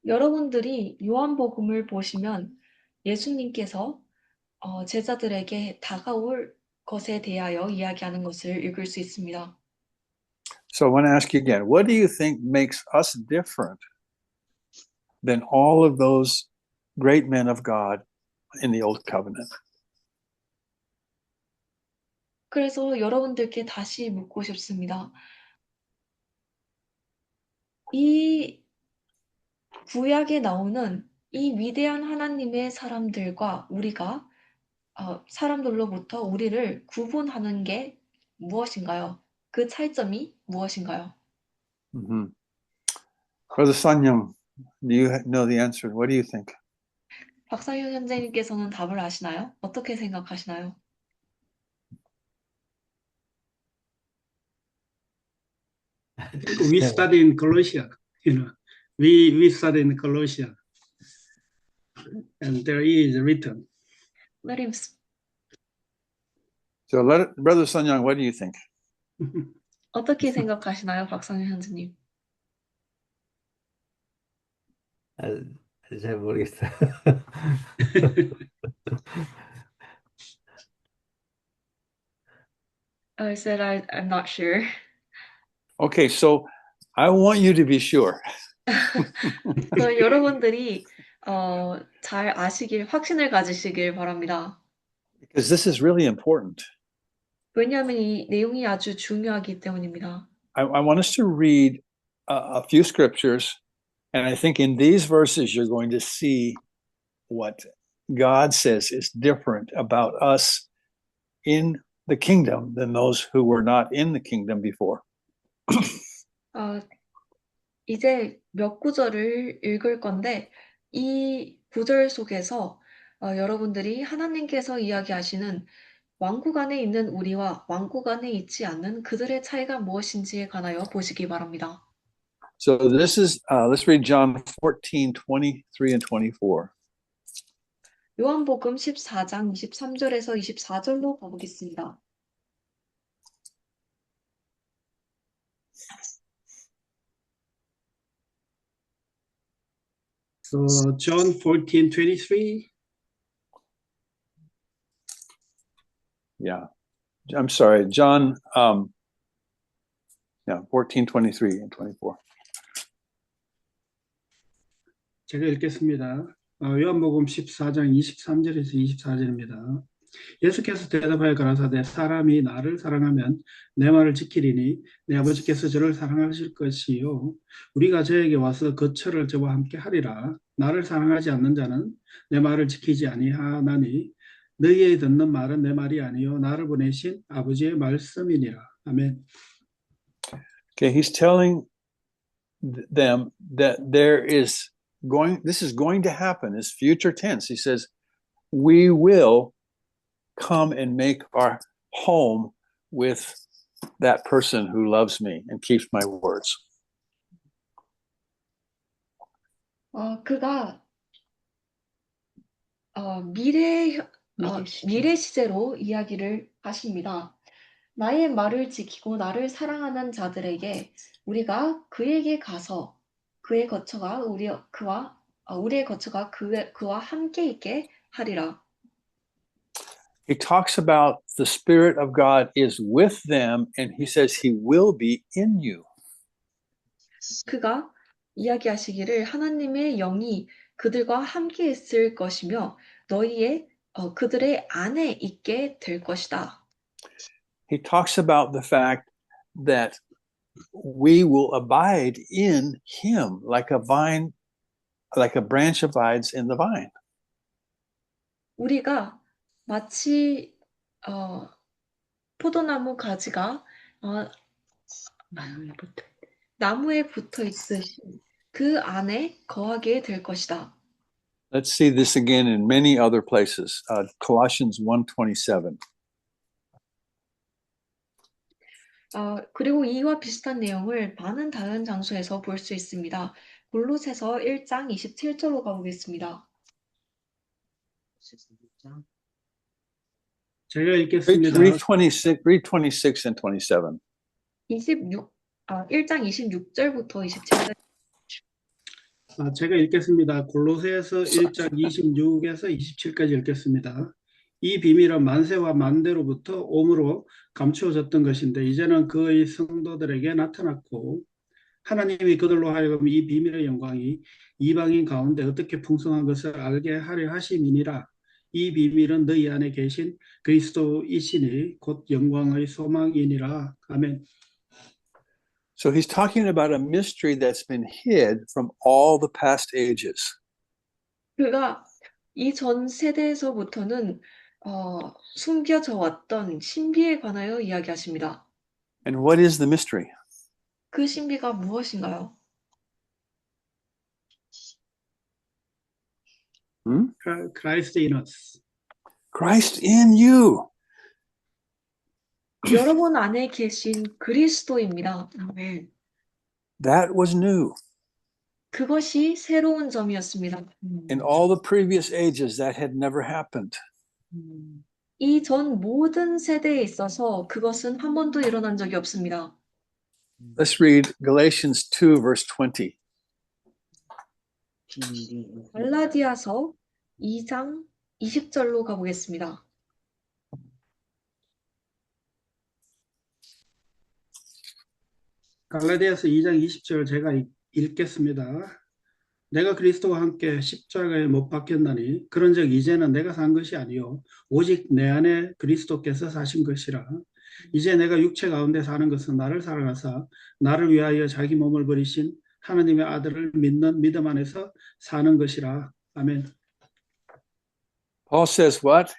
Speaker 2: 여러분들이 요한복음을 보시면 예수님께서 제자들에게 다가올 것에 대하여 이야기하는 것을 읽을 수 있습니다.
Speaker 1: So I want to ask you again, what do you think makes us different than all of those great men of God in the Old Covenant?
Speaker 2: 그래서 여러분들께 다시 묻고 싶습니다. 이 구약에 나오는 이 위대한 하나님의 사람들과 우리가 사람들로부터 우리를 구분하는 게 무엇인가요? 그 차이점이 무엇인가요?
Speaker 1: Mhm. Brother Sanyam, do you know the answer? What do you think?
Speaker 2: 박상현 선생님께서는 답을 아시나요? 어떻게 생각하시나요?
Speaker 3: We study in Colossia, we study in Colossia, and there is written.
Speaker 2: Let him s-
Speaker 1: So Brother Sanyang, what do you think?
Speaker 2: 어떻게 생각하시나요, 박상현 선생님?
Speaker 6: 잘 모르겠어요.
Speaker 2: I said I'm not sure.
Speaker 1: Okay, so I want you to be sure.
Speaker 2: 여러분들이 잘 아시길, 확신을 가지시길 바랍니다.
Speaker 1: Because this is really important.
Speaker 2: 왜냐하면 이 내용이 아주 중요하기 때문입니다.
Speaker 1: I want us to read a few scriptures, and I think in these verses you're going to see what God says is different about us in the kingdom than those who were not in the kingdom before.
Speaker 2: 이제 몇 구절을 읽을 건데 이 구절 속에서 여러분들이 하나님께서 이야기하시는 왕국 안에 있는 우리와 왕국 안에 있지 않는 그들의 차이가 무엇인지에 관하여 보시기 바랍니다.
Speaker 1: So this is, let's read John 14, 23 and 24.
Speaker 2: 요한복음 14장 23절에서 24절로 가보겠습니다.
Speaker 3: So John 14:23.
Speaker 1: Yeah. I'm sorry, John 14, 23 and 24.
Speaker 3: 제가 읽겠습니다. 요한복음 14장 23절에서 24절입니다. 예수께서 대답하여 가라사대 사람이 나를 사랑하면 내 말을 지키리니 내 아버지께서 저를 사랑하실 것이요 우리가 저에게 와서 거처를 저와 함께 하리라. 나를 사랑하지 않는 자는 내 말을 지키지 아니하나니 너희의 듣는 말은 내 말이 아니요 나를 보내신 아버지의 말씀이니라. 아멘.
Speaker 1: Okay, he's telling them that this is going to happen. It's future tense. He says, we will come and make our home with that person who loves me and keeps my words.
Speaker 2: 그가 미래 시제로 이야기를 하십니다. 나의 말을 지키고 나를 사랑하는 자들에게 우리가 그에게 가서 그의 거처가 우리의 거처가 그와 함께 있게 하리라.
Speaker 1: He talks about the Spirit of God is with them, and he says he will be in you.
Speaker 2: 그가 이야기하시기를 하나님의 영이 그들과 함께 있을 것이며 그들의 안에 있게 될 것이다.
Speaker 1: He talks about the fact that we will abide in him like a branch abides in the vine.
Speaker 2: 우리가 마치 포도나무 가지가 나무에 붙어 있듯이 그 안에 거하게 될 것이다.
Speaker 1: Let's see this again in many other places. Colossians 1:27.
Speaker 2: 그리고 이와 비슷한 내용을 많은 다른 장소에서 볼 수 있습니다. 골로새서 1장 27절로 가보겠습니다.
Speaker 3: 제가 읽겠습니다.
Speaker 1: Read 26 and 27.
Speaker 2: 1장 26절부터 27절.
Speaker 3: 제가 읽겠습니다. 골로새서 1장 26에서 27까지 읽겠습니다. 이 비밀은 만세와 만대로부터 오므로 감추어졌던 것인데 이제는 그의 성도들에게 나타났고 하나님이 그들로 하여금 이 비밀의 영광이 이방인 가운데 어떻게 풍성한 것을 알게 하려 하심이니라. 이 비밀은 너희 안에 계신 그리스도이시니 곧 영광의 소망이니라. 아멘.
Speaker 1: So he's talking about a mystery that's been hid from all the past ages.
Speaker 2: 그가 이 전 세대에서부터는 숨겨져 왔던 신비에 관하여 이야기하십니다.
Speaker 1: And what is the mystery?
Speaker 2: 그 신비가 무엇인가요?
Speaker 3: Christ in us.
Speaker 1: Christ in you.
Speaker 2: 여러분 안에 계신 그리스도입니다.
Speaker 5: 아멘.
Speaker 1: That was new.
Speaker 2: 그것이 새로운 점이었습니다.
Speaker 1: In all the previous ages, that had never happened.
Speaker 2: 이 전 모든 세대에 있어서 그것은 한 번도 일어난 적이 없습니다.
Speaker 1: Let's read Galatians 2, verse 20.
Speaker 2: 갈라디아서 2장 20절로 가보겠습니다.
Speaker 3: 갈라디아서 2장 20절 제가 읽겠습니다. 내가 그리스도와 함께 십자가에 못 박혔나니 그런즉 이제는 내가 산 것이 아니요 오직 내 안에 그리스도께서 사신 것이라. 이제 내가 육체 가운데 사는 것은 나를 사랑하사 나를 위하여 자기 몸을 버리신 하나님의 아들을 믿는 믿음 안에서 사는 것이라. 아멘.
Speaker 1: Paul says what?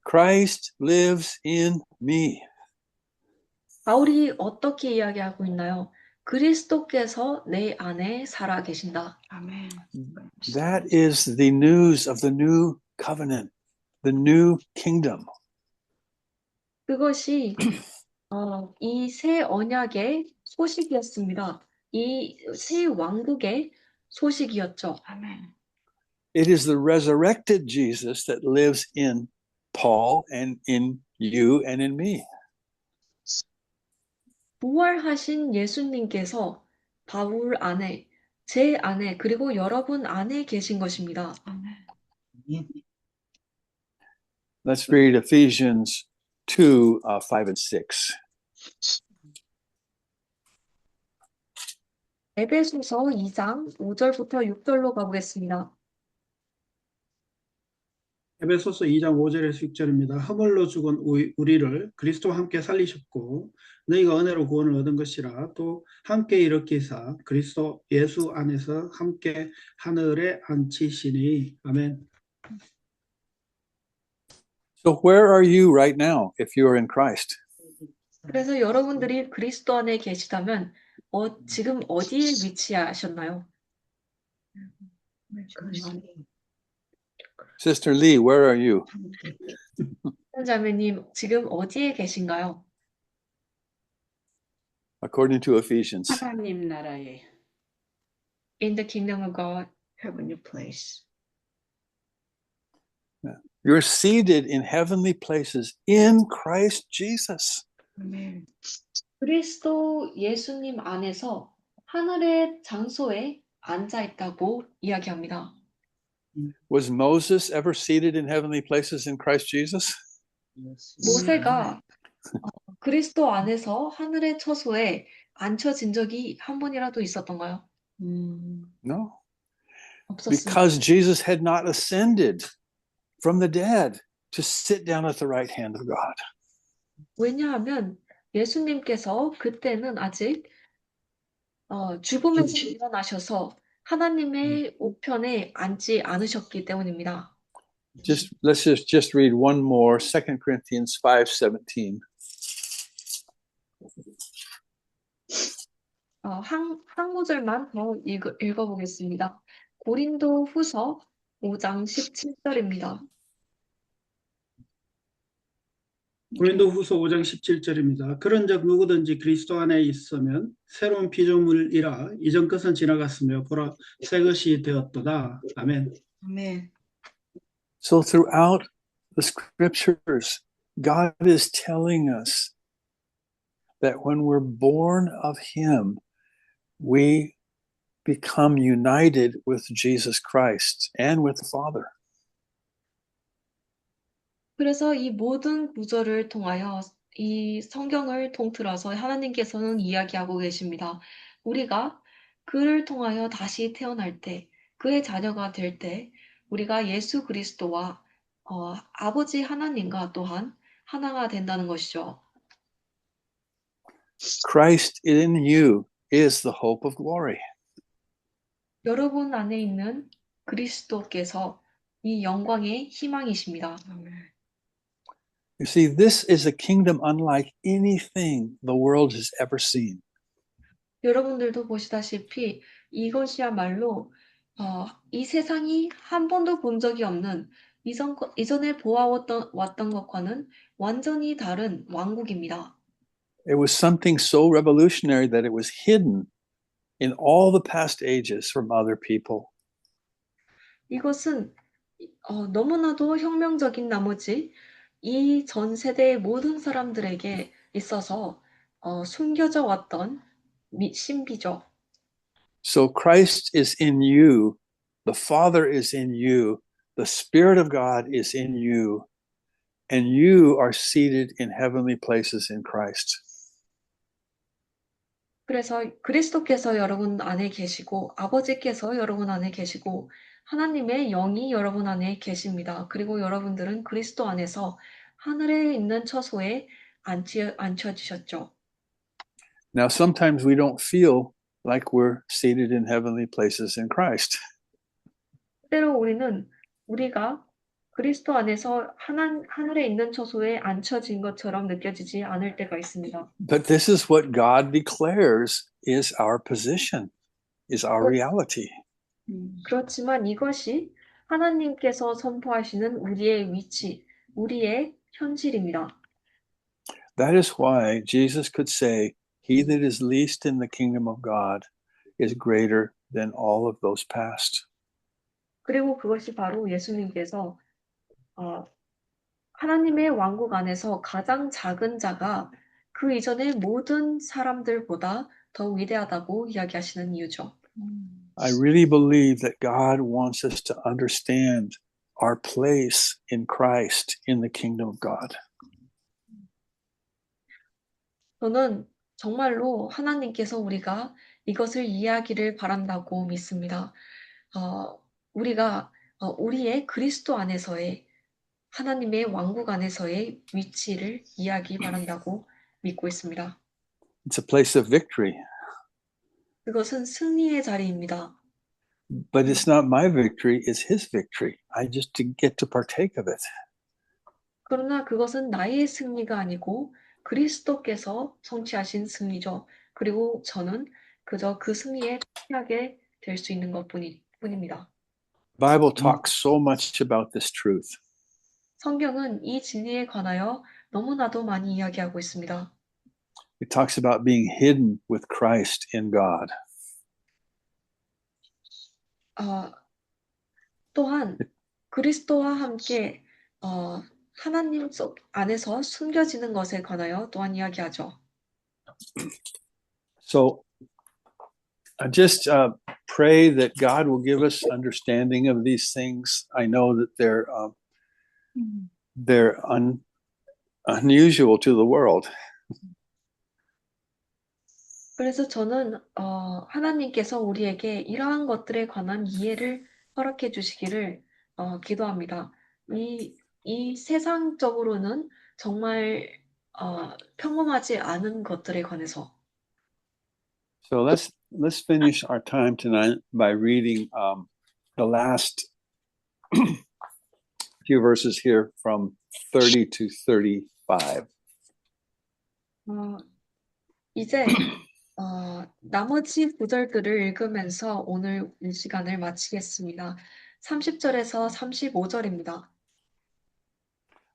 Speaker 1: Christ lives in me.
Speaker 2: 바울이 어떻게 이야기하고 있나요? 그리스도께서 내 안에 살아 계신다.
Speaker 5: 아멘.
Speaker 1: That is the news of the new covenant, the new kingdom.
Speaker 2: 그것이 이 새 언약의 소식이었습니다. 이 새 왕국의 소식이었죠.
Speaker 5: 아멘.
Speaker 1: It is the resurrected Jesus that lives in Paul and in you and in me.
Speaker 2: 부활하신 예수님께서 바울 안에, 제 안에, 그리고 여러분 안에 계신 것입니다.
Speaker 5: 아멘.
Speaker 1: Let's read Ephesians 2, 5 and 6.
Speaker 2: 에베소서 2장 5절부터 6절로 가보겠습니다.
Speaker 3: 에베소서 2장 5절에서 6절입니다. 허물로 죽은 우리를 그리스도와 함께 살리셨고 너희가 은혜로 구원을 얻은 것이라. 또 함께 일으키사 그리스도 예수 안에서 함께 하늘에 앉히시니. 아멘.
Speaker 1: So where are you right now if you are in Christ?
Speaker 2: 그래서 여러분들이 그리스도 안에 계시다면 지금 어디에 위치하셨나요?
Speaker 1: Sister Lee, where are you?
Speaker 2: 자매님, 지금 어디에 계신가요?
Speaker 1: According to Ephesians.
Speaker 4: 하나님 나라에
Speaker 2: In the kingdom of God.
Speaker 5: Heavenly place.
Speaker 1: You're seated in heavenly places in Christ Jesus.
Speaker 5: 아멘.
Speaker 2: 그리스도 예수님 안에서 하늘의 장소에 앉아 있다고 이야기합니다.
Speaker 1: Was Moses ever seated in heavenly places in Christ Jesus?
Speaker 2: 모세가 그리스도 안에서 하늘의 처소에 앉혀진 적이 한 번이라도 있었던가요?
Speaker 1: No.
Speaker 2: 없었습니다.
Speaker 1: Because Jesus had not ascended from the dead to sit down at the right hand of God.
Speaker 2: 왜냐하면 예수님께서 그때는 아직 죽음에서 일어나셔서 하나님의 우편에 앉지 않으셨기 때문입니다.
Speaker 1: Let's just read one more, 2 Corinthians 5:17.
Speaker 2: 한 구절만 더 읽어보겠습니다. 고린도 후서 5장 17절입니다.
Speaker 3: 고린도 후서 5장 17절입니다. 그런즉 누구든지 그리스도 안에 있으면 새로운 피조물이라 이전 것은 지나갔으며 보라 새 것이 되었도다. 아멘.
Speaker 5: 아멘.
Speaker 1: So throughout the scriptures, God is telling us that when we're born of Him, we become united with Jesus Christ and with the Father.
Speaker 2: 그래서 이 모든 구절을 통하여 이 성경을 통틀어서 하나님께서는 이야기하고 계십니다. 우리가 그를 통하여 다시 태어날 때, 그의 자녀가 될 때, 우리가 예수 그리스도와 아버지 하나님과 또한 하나가 된다는 것이죠.
Speaker 1: Christ in you is the hope of glory.
Speaker 2: 여러분 안에 있는 그리스도께서 이 영광의 희망이십니다.
Speaker 1: You see, this is a kingdom unlike anything the world has ever seen.
Speaker 2: 여러분들도 보시다시피 이것이야말로 이 세상이 한 번도 본 적이 없는 이전에 보아왔던 것과는 완전히 다른 왕국입니다.
Speaker 1: It was something so revolutionary that it was hidden in all the past ages from other people.
Speaker 2: 이것은 너무나도 혁명적인 나머지 이 전 세대의 모든 사람들에게 있어서 숨겨져 왔던 신비죠.
Speaker 1: So Christ is in you, the Father is in you, the Spirit of God is in you, and you are seated in heavenly places in Christ.
Speaker 2: 그래서 그리스도께서 여러분 안에 계시고 아버지께서 여러분 안에 계시고 하나님의 영이 여러분 안에 계십니다. 그리고 여러분들은 그리스도 안에서 하늘에 있는 처소에 앉혀지셨죠.
Speaker 1: Now, sometimes we don't feel like we're seated in heavenly places in Christ.
Speaker 2: 때로 우리가 그리스도 안에서 하늘에 있는 처소에 앉혀진 것처럼 느껴지지 않을 때가 있습니다.
Speaker 1: But this is what God declares is our position, is our reality.
Speaker 2: 그렇지만 이것이 하나님께서 선포하시는 우리의 위치, 우리의 현실입니다.
Speaker 1: That is why Jesus could say, He that is least in the kingdom of God is greater than all of those past.
Speaker 2: 그리고 그것이 바로 예수님께서 하나님의 왕국 안에서 가장 작은 자가 그 이전의 모든 사람들보다 더 위대하다고 이야기하시는 이유죠.
Speaker 1: I really believe that God wants us to understand our place in Christ in the kingdom of God.
Speaker 2: 저는 정말로 하나님께서 우리가 이것을 이해하기를 바란다고 믿습니다. 우리가 우리의 그리스도 안에서의 하나님의 왕국 안에서의 위치를 이해하기 바란다고 믿고 있습니다.
Speaker 1: It's a place of victory,
Speaker 2: 그것은 승리의 자리입니다.
Speaker 1: but it's not my victory, it's His victory. I just get to partake of it.
Speaker 2: 그러나 그것은 나의 승리가 아니고 그리스도께서 성취하신 승리죠. 그리고 저는 그저 그 승리에 참여하게 될 수 있는 것뿐입니다.
Speaker 1: The Bible talks so much about this truth.
Speaker 2: 성경은 이 진리에 관하여 너무나도 많이 이야기하고 있습니다.
Speaker 1: It talks about being hidden with Christ in God.
Speaker 2: 또한 그리스도와 함께 하나님 속 안에서 숨겨지는 것에 관하여 또한 이야기하죠.
Speaker 1: So I just pray that God will give us understanding of these things. I know that they're unusual to the world.
Speaker 2: 그래서 저는 하나님께서 우리에게 이러한 것들에 관한 이해를 허락해 주시기를 기도합니다. 이 세상적으로는 정말 평범하지 않은 것들에 관해서.
Speaker 1: So let's finish our time tonight by reading the last few verses here from 30 to 35.
Speaker 2: 이제 나머지 구절들을 읽으면서 오늘 이 시간을 마치겠습니다. 30절에서 35절입니다.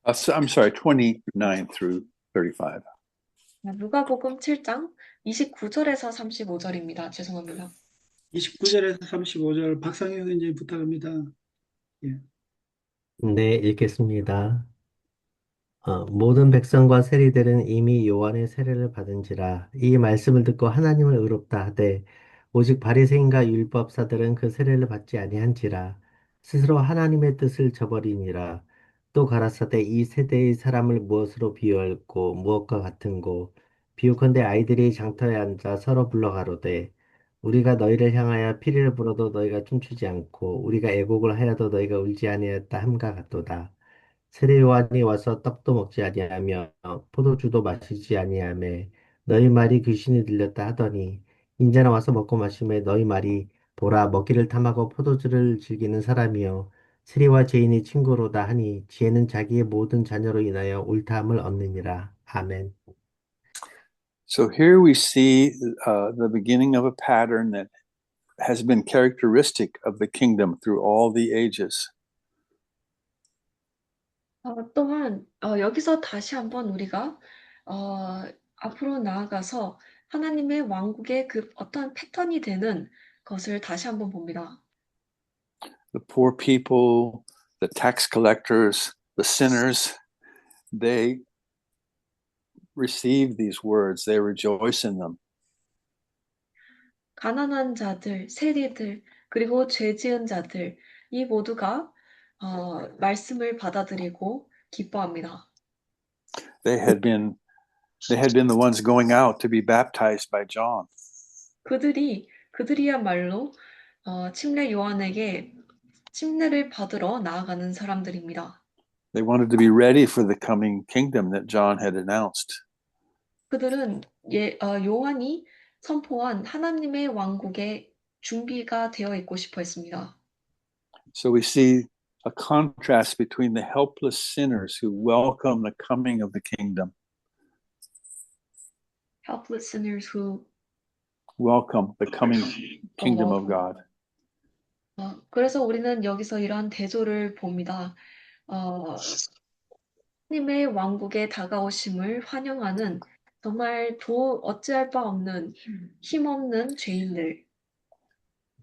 Speaker 1: I'm sorry, 29 through 35.
Speaker 2: 누가복음 7장 29절에서 35절입니다. 죄송합니다.
Speaker 3: 29절에서 35절 박상현 선생님 부탁합니다.
Speaker 6: 네, 읽겠습니다. 모든 백성과 세리들은 이미 요한의 세례를 받은지라 이 말씀을 듣고 하나님을 의롭다 하되 오직 바리새인과 율법사들은 그 세례를 받지 아니한지라 스스로 하나님의 뜻을 저버리니라. 또 가라사대 이 세대의 사람을 무엇으로 비유할꼬 무엇과 같은고 비유컨대 아이들이 장터에 앉아 서로 불러 가로되 우리가 너희를 향하여 피리를 불어도 너희가 춤추지 않고 우리가 애곡을 하여도 너희가 울지 아니하였다 함과 같도다. 세례 요한이 와서 떡도 먹지 아니하며 포도주도 마시지 아니하며 너희 말이 귀신이 들렸다 하더니 인자는 와서 먹고 마시며 너희 말이 보라 먹기를 탐하고 포도주를 즐기는 사람이요 세리와 죄인이 친구로다 하니 지혜는 자기의 모든 자녀로 인하여 옳다함을 얻느니라. 아멘.
Speaker 1: So here we see the beginning of a pattern that has been characteristic of the kingdom through all the ages.
Speaker 2: 또한 여기서 다시 한번 우리가 앞으로 나아가서 하나님의 왕국의 그 어떤 패턴이 되는 것을 다시 한번 봅니다.
Speaker 1: The poor people, the tax collectors, the sinners, they receive these words, they rejoice in them.
Speaker 2: 가난한 자들, 세리들, 그리고 죄 지은 자들, 이 모두가 말씀을 받아들이고 기뻐합니다.
Speaker 1: They had been the ones going out to be baptized by John.
Speaker 2: 그들이야말로 침례 요한에게 침례를 받으러 나아가는 사람들입니다.
Speaker 1: They wanted to be ready for the coming kingdom that John had announced.
Speaker 2: 그들은 요한이 선포한 하나님의 왕국의 준비가 되어 있고 싶어 했습니다.
Speaker 1: So we see a contrast between the helpless sinners who welcome the coming of the kingdom,
Speaker 2: Helpless sinners who
Speaker 1: welcome the coming kingdom of God.
Speaker 2: 그래서 우리는 여기서 이러한 대조를 봅니다. 하나님의 왕국의 다가오심을 환영하는 정말 어찌할 바 없는 힘없는 죄인들.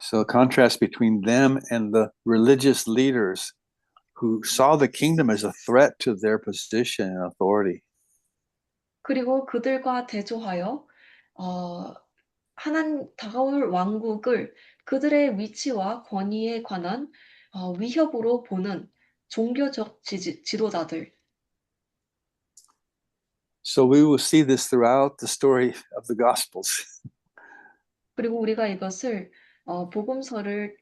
Speaker 1: So a contrast between them and the religious leaders who saw the kingdom as a threat to their position and authority.
Speaker 2: 그리고 그들과 대조하여 다가올 왕국을 그들의 위치와 권위에 관한 위협으로 보는 종교적 지도자들.
Speaker 1: So we will see this throughout the story of the Gospels.
Speaker 2: 그리고 우리가 이것을 복음서를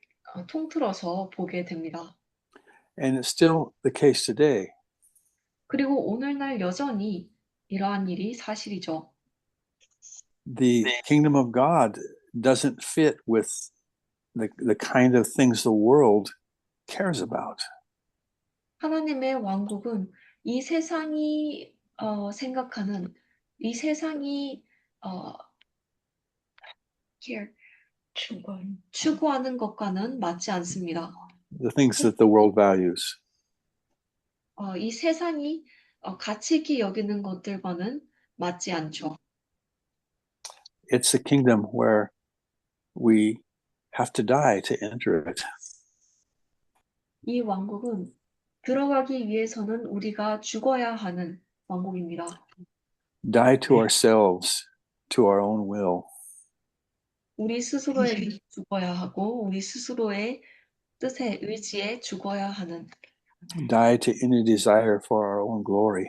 Speaker 2: 통틀어서 보게 됩니다.
Speaker 1: And it's still the case today.
Speaker 2: 그리고 오늘날 여전히 이러한 일이 사실이죠.
Speaker 1: The kingdom of God doesn't fit with the kind of things the world cares about.
Speaker 2: 하나님의 왕국은 이 세상이 생각하는 이 세상이 추구하는 것과는 맞지 않습니다.
Speaker 1: The things that the world values.
Speaker 2: 이 세상이 가치 있게 여기는 것들과는 맞지 않죠.
Speaker 1: It's a kingdom where we have to die to enter it.
Speaker 2: 이 왕국은 들어가기 위해서는 우리가 죽어야 하는 왕국입니다.
Speaker 1: Die to ourselves, to our own will.
Speaker 2: 우리 스스로에게 죽어야 하고 우리 스스로의 뜻에 의지에 죽어야 하는
Speaker 1: Die to any desire for our own glory.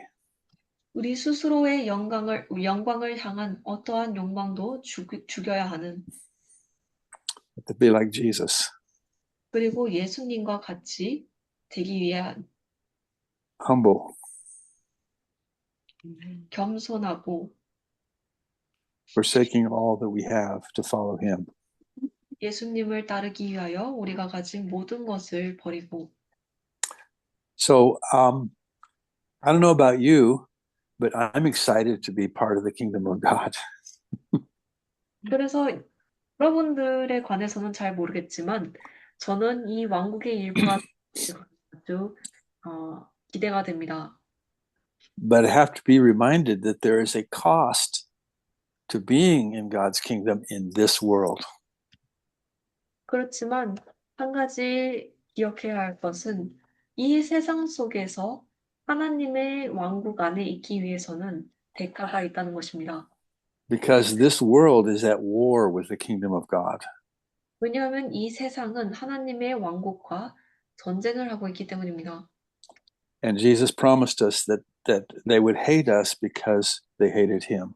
Speaker 2: 우리 스스로의 영광을 향한 어떠한 욕망도 죽여야 하는
Speaker 1: To be like Jesus.
Speaker 2: 그리고 예수님과 같이 되기 위한
Speaker 1: Humble.
Speaker 2: 겸손하고
Speaker 1: Forsaking all that we have to follow him.
Speaker 2: 예수님을 따르기 위하여 우리가 가진 모든 것을 버리고
Speaker 1: So I don't know about you, but I'm excited to be part of the kingdom of God.
Speaker 2: 그래서 여러분들에 관해서는 잘 모르겠지만 저는 이 왕국의 일부가 아주 기대가 됩니다.
Speaker 1: But I have to be reminded that there is a cost to being in God's kingdom in this world.
Speaker 2: 그렇지만 한 가지 기억해야 할 것은 이 세상 속에서 하나님의 왕국 안에 있기 위해서는 대가가 있다는 것입니다.
Speaker 1: Because this world is at war with the kingdom of God.
Speaker 2: 왜냐하면 이 세상은 하나님의 왕국과 전쟁을 하고 있기 때문입니다.
Speaker 1: And Jesus promised us that they would hate us because they hated him.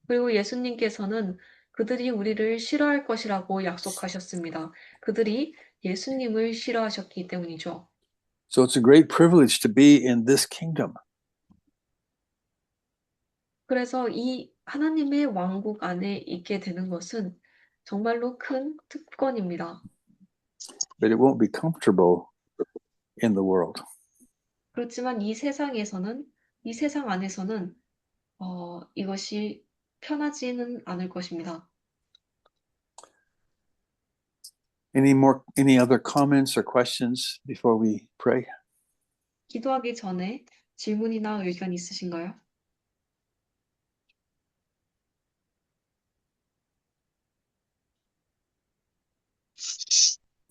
Speaker 2: 그리고 예수님께서는 그들이 우리를 싫어할 것이라고 약속하셨습니다. 그들이 예수님을 싫어하셨기 때문이죠.
Speaker 1: So it's a great privilege to be in this kingdom.
Speaker 2: 그래서 이 하나님의 왕국 안에 있게 되는 것은 정말로 큰 특권입니다.
Speaker 1: But it won't be comfortable in the world.
Speaker 2: 그렇지만 이 세상 안에서는 이것이 편하지는 않을 것입니다.
Speaker 1: Any other comments or questions before we pray?
Speaker 2: 기도하기 전에 질문이나 의견 있으신가요?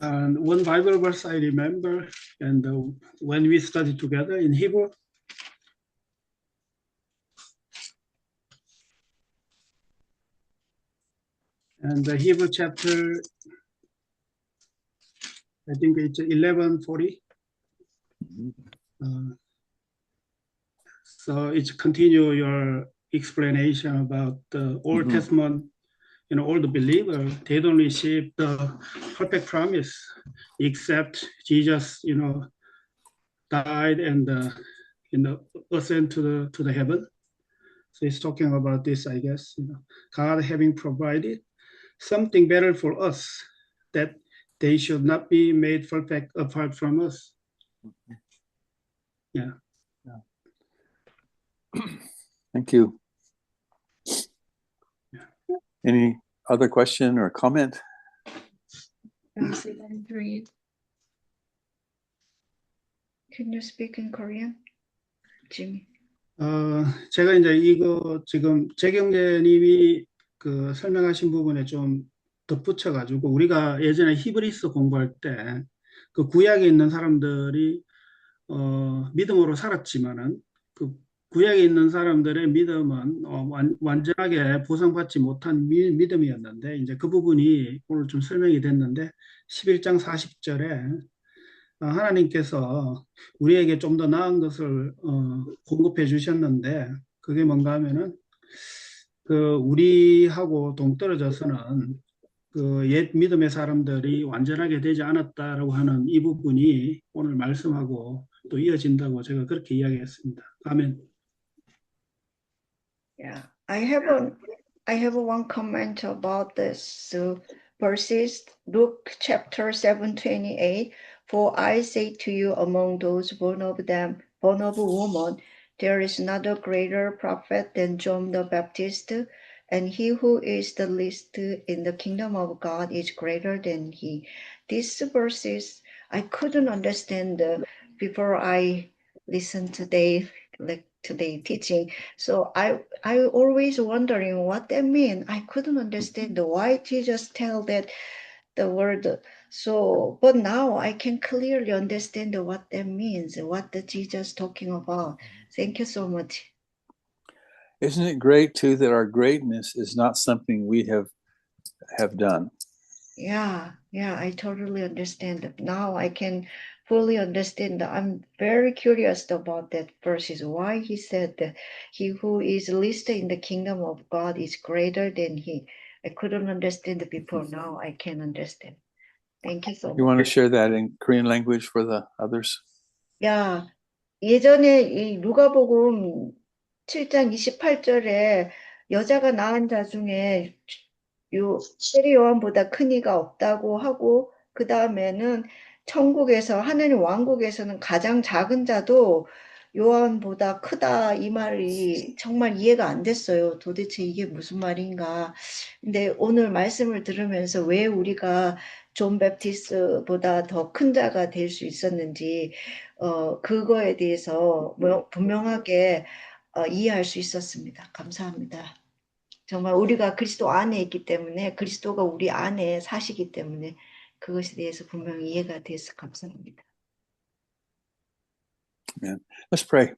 Speaker 3: And one Bible verse I remember, and when we studied together in Hebrew, and the Hebrew chapter, I think it's 11:40. So it's continue your explanation about the Old Testament. All the believers, they don't receive the perfect promise, except Jesus, died and ascend to the heaven. So he's talking about this, I guess. God having provided something better for us, that they should not be made perfect apart from us. Yeah.
Speaker 1: Thank you. Any other question or comment?
Speaker 5: Can you speak in Korean? Jimmy.
Speaker 3: 제가 이제 이거 지금 재경제님이 그 설명하신 부분에 좀 덧붙여가지고 우리가 예전에 히브리서 공부할 때 그 구약에 있는 사람들이 믿음으로 살았지만은 그 구약에 있는 사람들의 믿음은 완전하게 보상받지 못한 믿음이었는데 이제 그 부분이 오늘 좀 설명이 됐는데 11장 40절에 하나님께서 우리에게 좀 더 나은 것을 공급해 주셨는데 그게 뭔가 하면은 그 우리하고 동떨어져서는 그 옛 믿음의 사람들이 완전하게 되지 않았다라고 하는 이 부분이 오늘 말씀하고 또 이어진다고 제가 그렇게 이야기했습니다. 아멘.
Speaker 5: Yeah, I have one comment about this verses. Luke chapter 7:28. For I say to you, among those born of woman, there is not a greater prophet than John the Baptist, and he who is the least in the kingdom of God is greater than he. These verses I couldn't understand before I listened today teaching. So I always wondering what that mean. I couldn't understand why Jesus tell that the word. So, but now I can clearly understand what that means, what the Jesus talking about. Thank you so much.
Speaker 1: Isn't it great too that our greatness is not something we have done?
Speaker 5: Yeah, I totally understand. Now I can fully understand. I'm very curious about that verses. Why he said that he who is least in the kingdom of God is greater than he. I couldn't understand it before. Now I can understand. Thank you so much.
Speaker 1: You want to share that in Korean language for the others?
Speaker 5: 야, 예전에 이 누가복음 7장 28절에 여자가 낳은 자 중에 세리 요한보다 큰 이가 없다고 하고 그 다음에는 천국에서 하느님 왕국에서는 가장 작은 자도 요한보다 크다 이 말이 정말 이해가 안 됐어요. 도대체 이게 무슨 말인가. 근데 오늘 말씀을 들으면서 왜 우리가 존 베프티스트보다 더 큰 자가 될 수 있었는지 그거에 대해서 분명하게 이해할 수 있었습니다. 감사합니다. 정말 우리가 그리스도 안에 있기 때문에 그리스도가 우리 안에 사시기 때문에 그것에 대해서 분명히 이해가 돼서 감사합니다.
Speaker 1: Amen. Let's pray.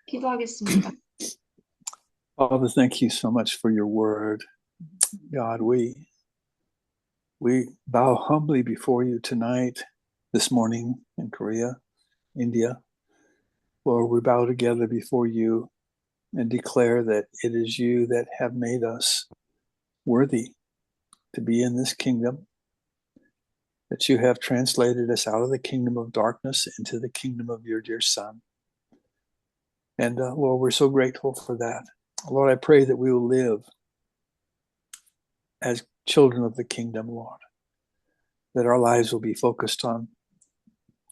Speaker 2: 기도하겠습니다.
Speaker 1: Father, thank you so much for your word. God, we bow humbly before you tonight, this morning in Korea, India. Lord, we bow together before you and declare that it is you that have made us worthy to be in this kingdom, that you have translated us out of the kingdom of darkness into the kingdom of your dear Son. And Lord, we're so grateful for that. Lord, I pray that we will live as children of the kingdom, Lord, that our lives will be focused on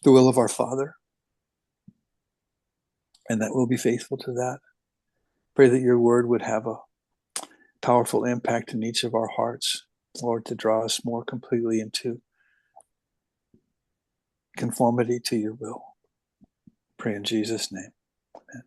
Speaker 1: the will of our Father, and that we'll be faithful to that. Pray that your word would have a powerful impact in each of our hearts, Lord, to draw us more completely into conformity to your will. Pray in Jesus' name. Amen.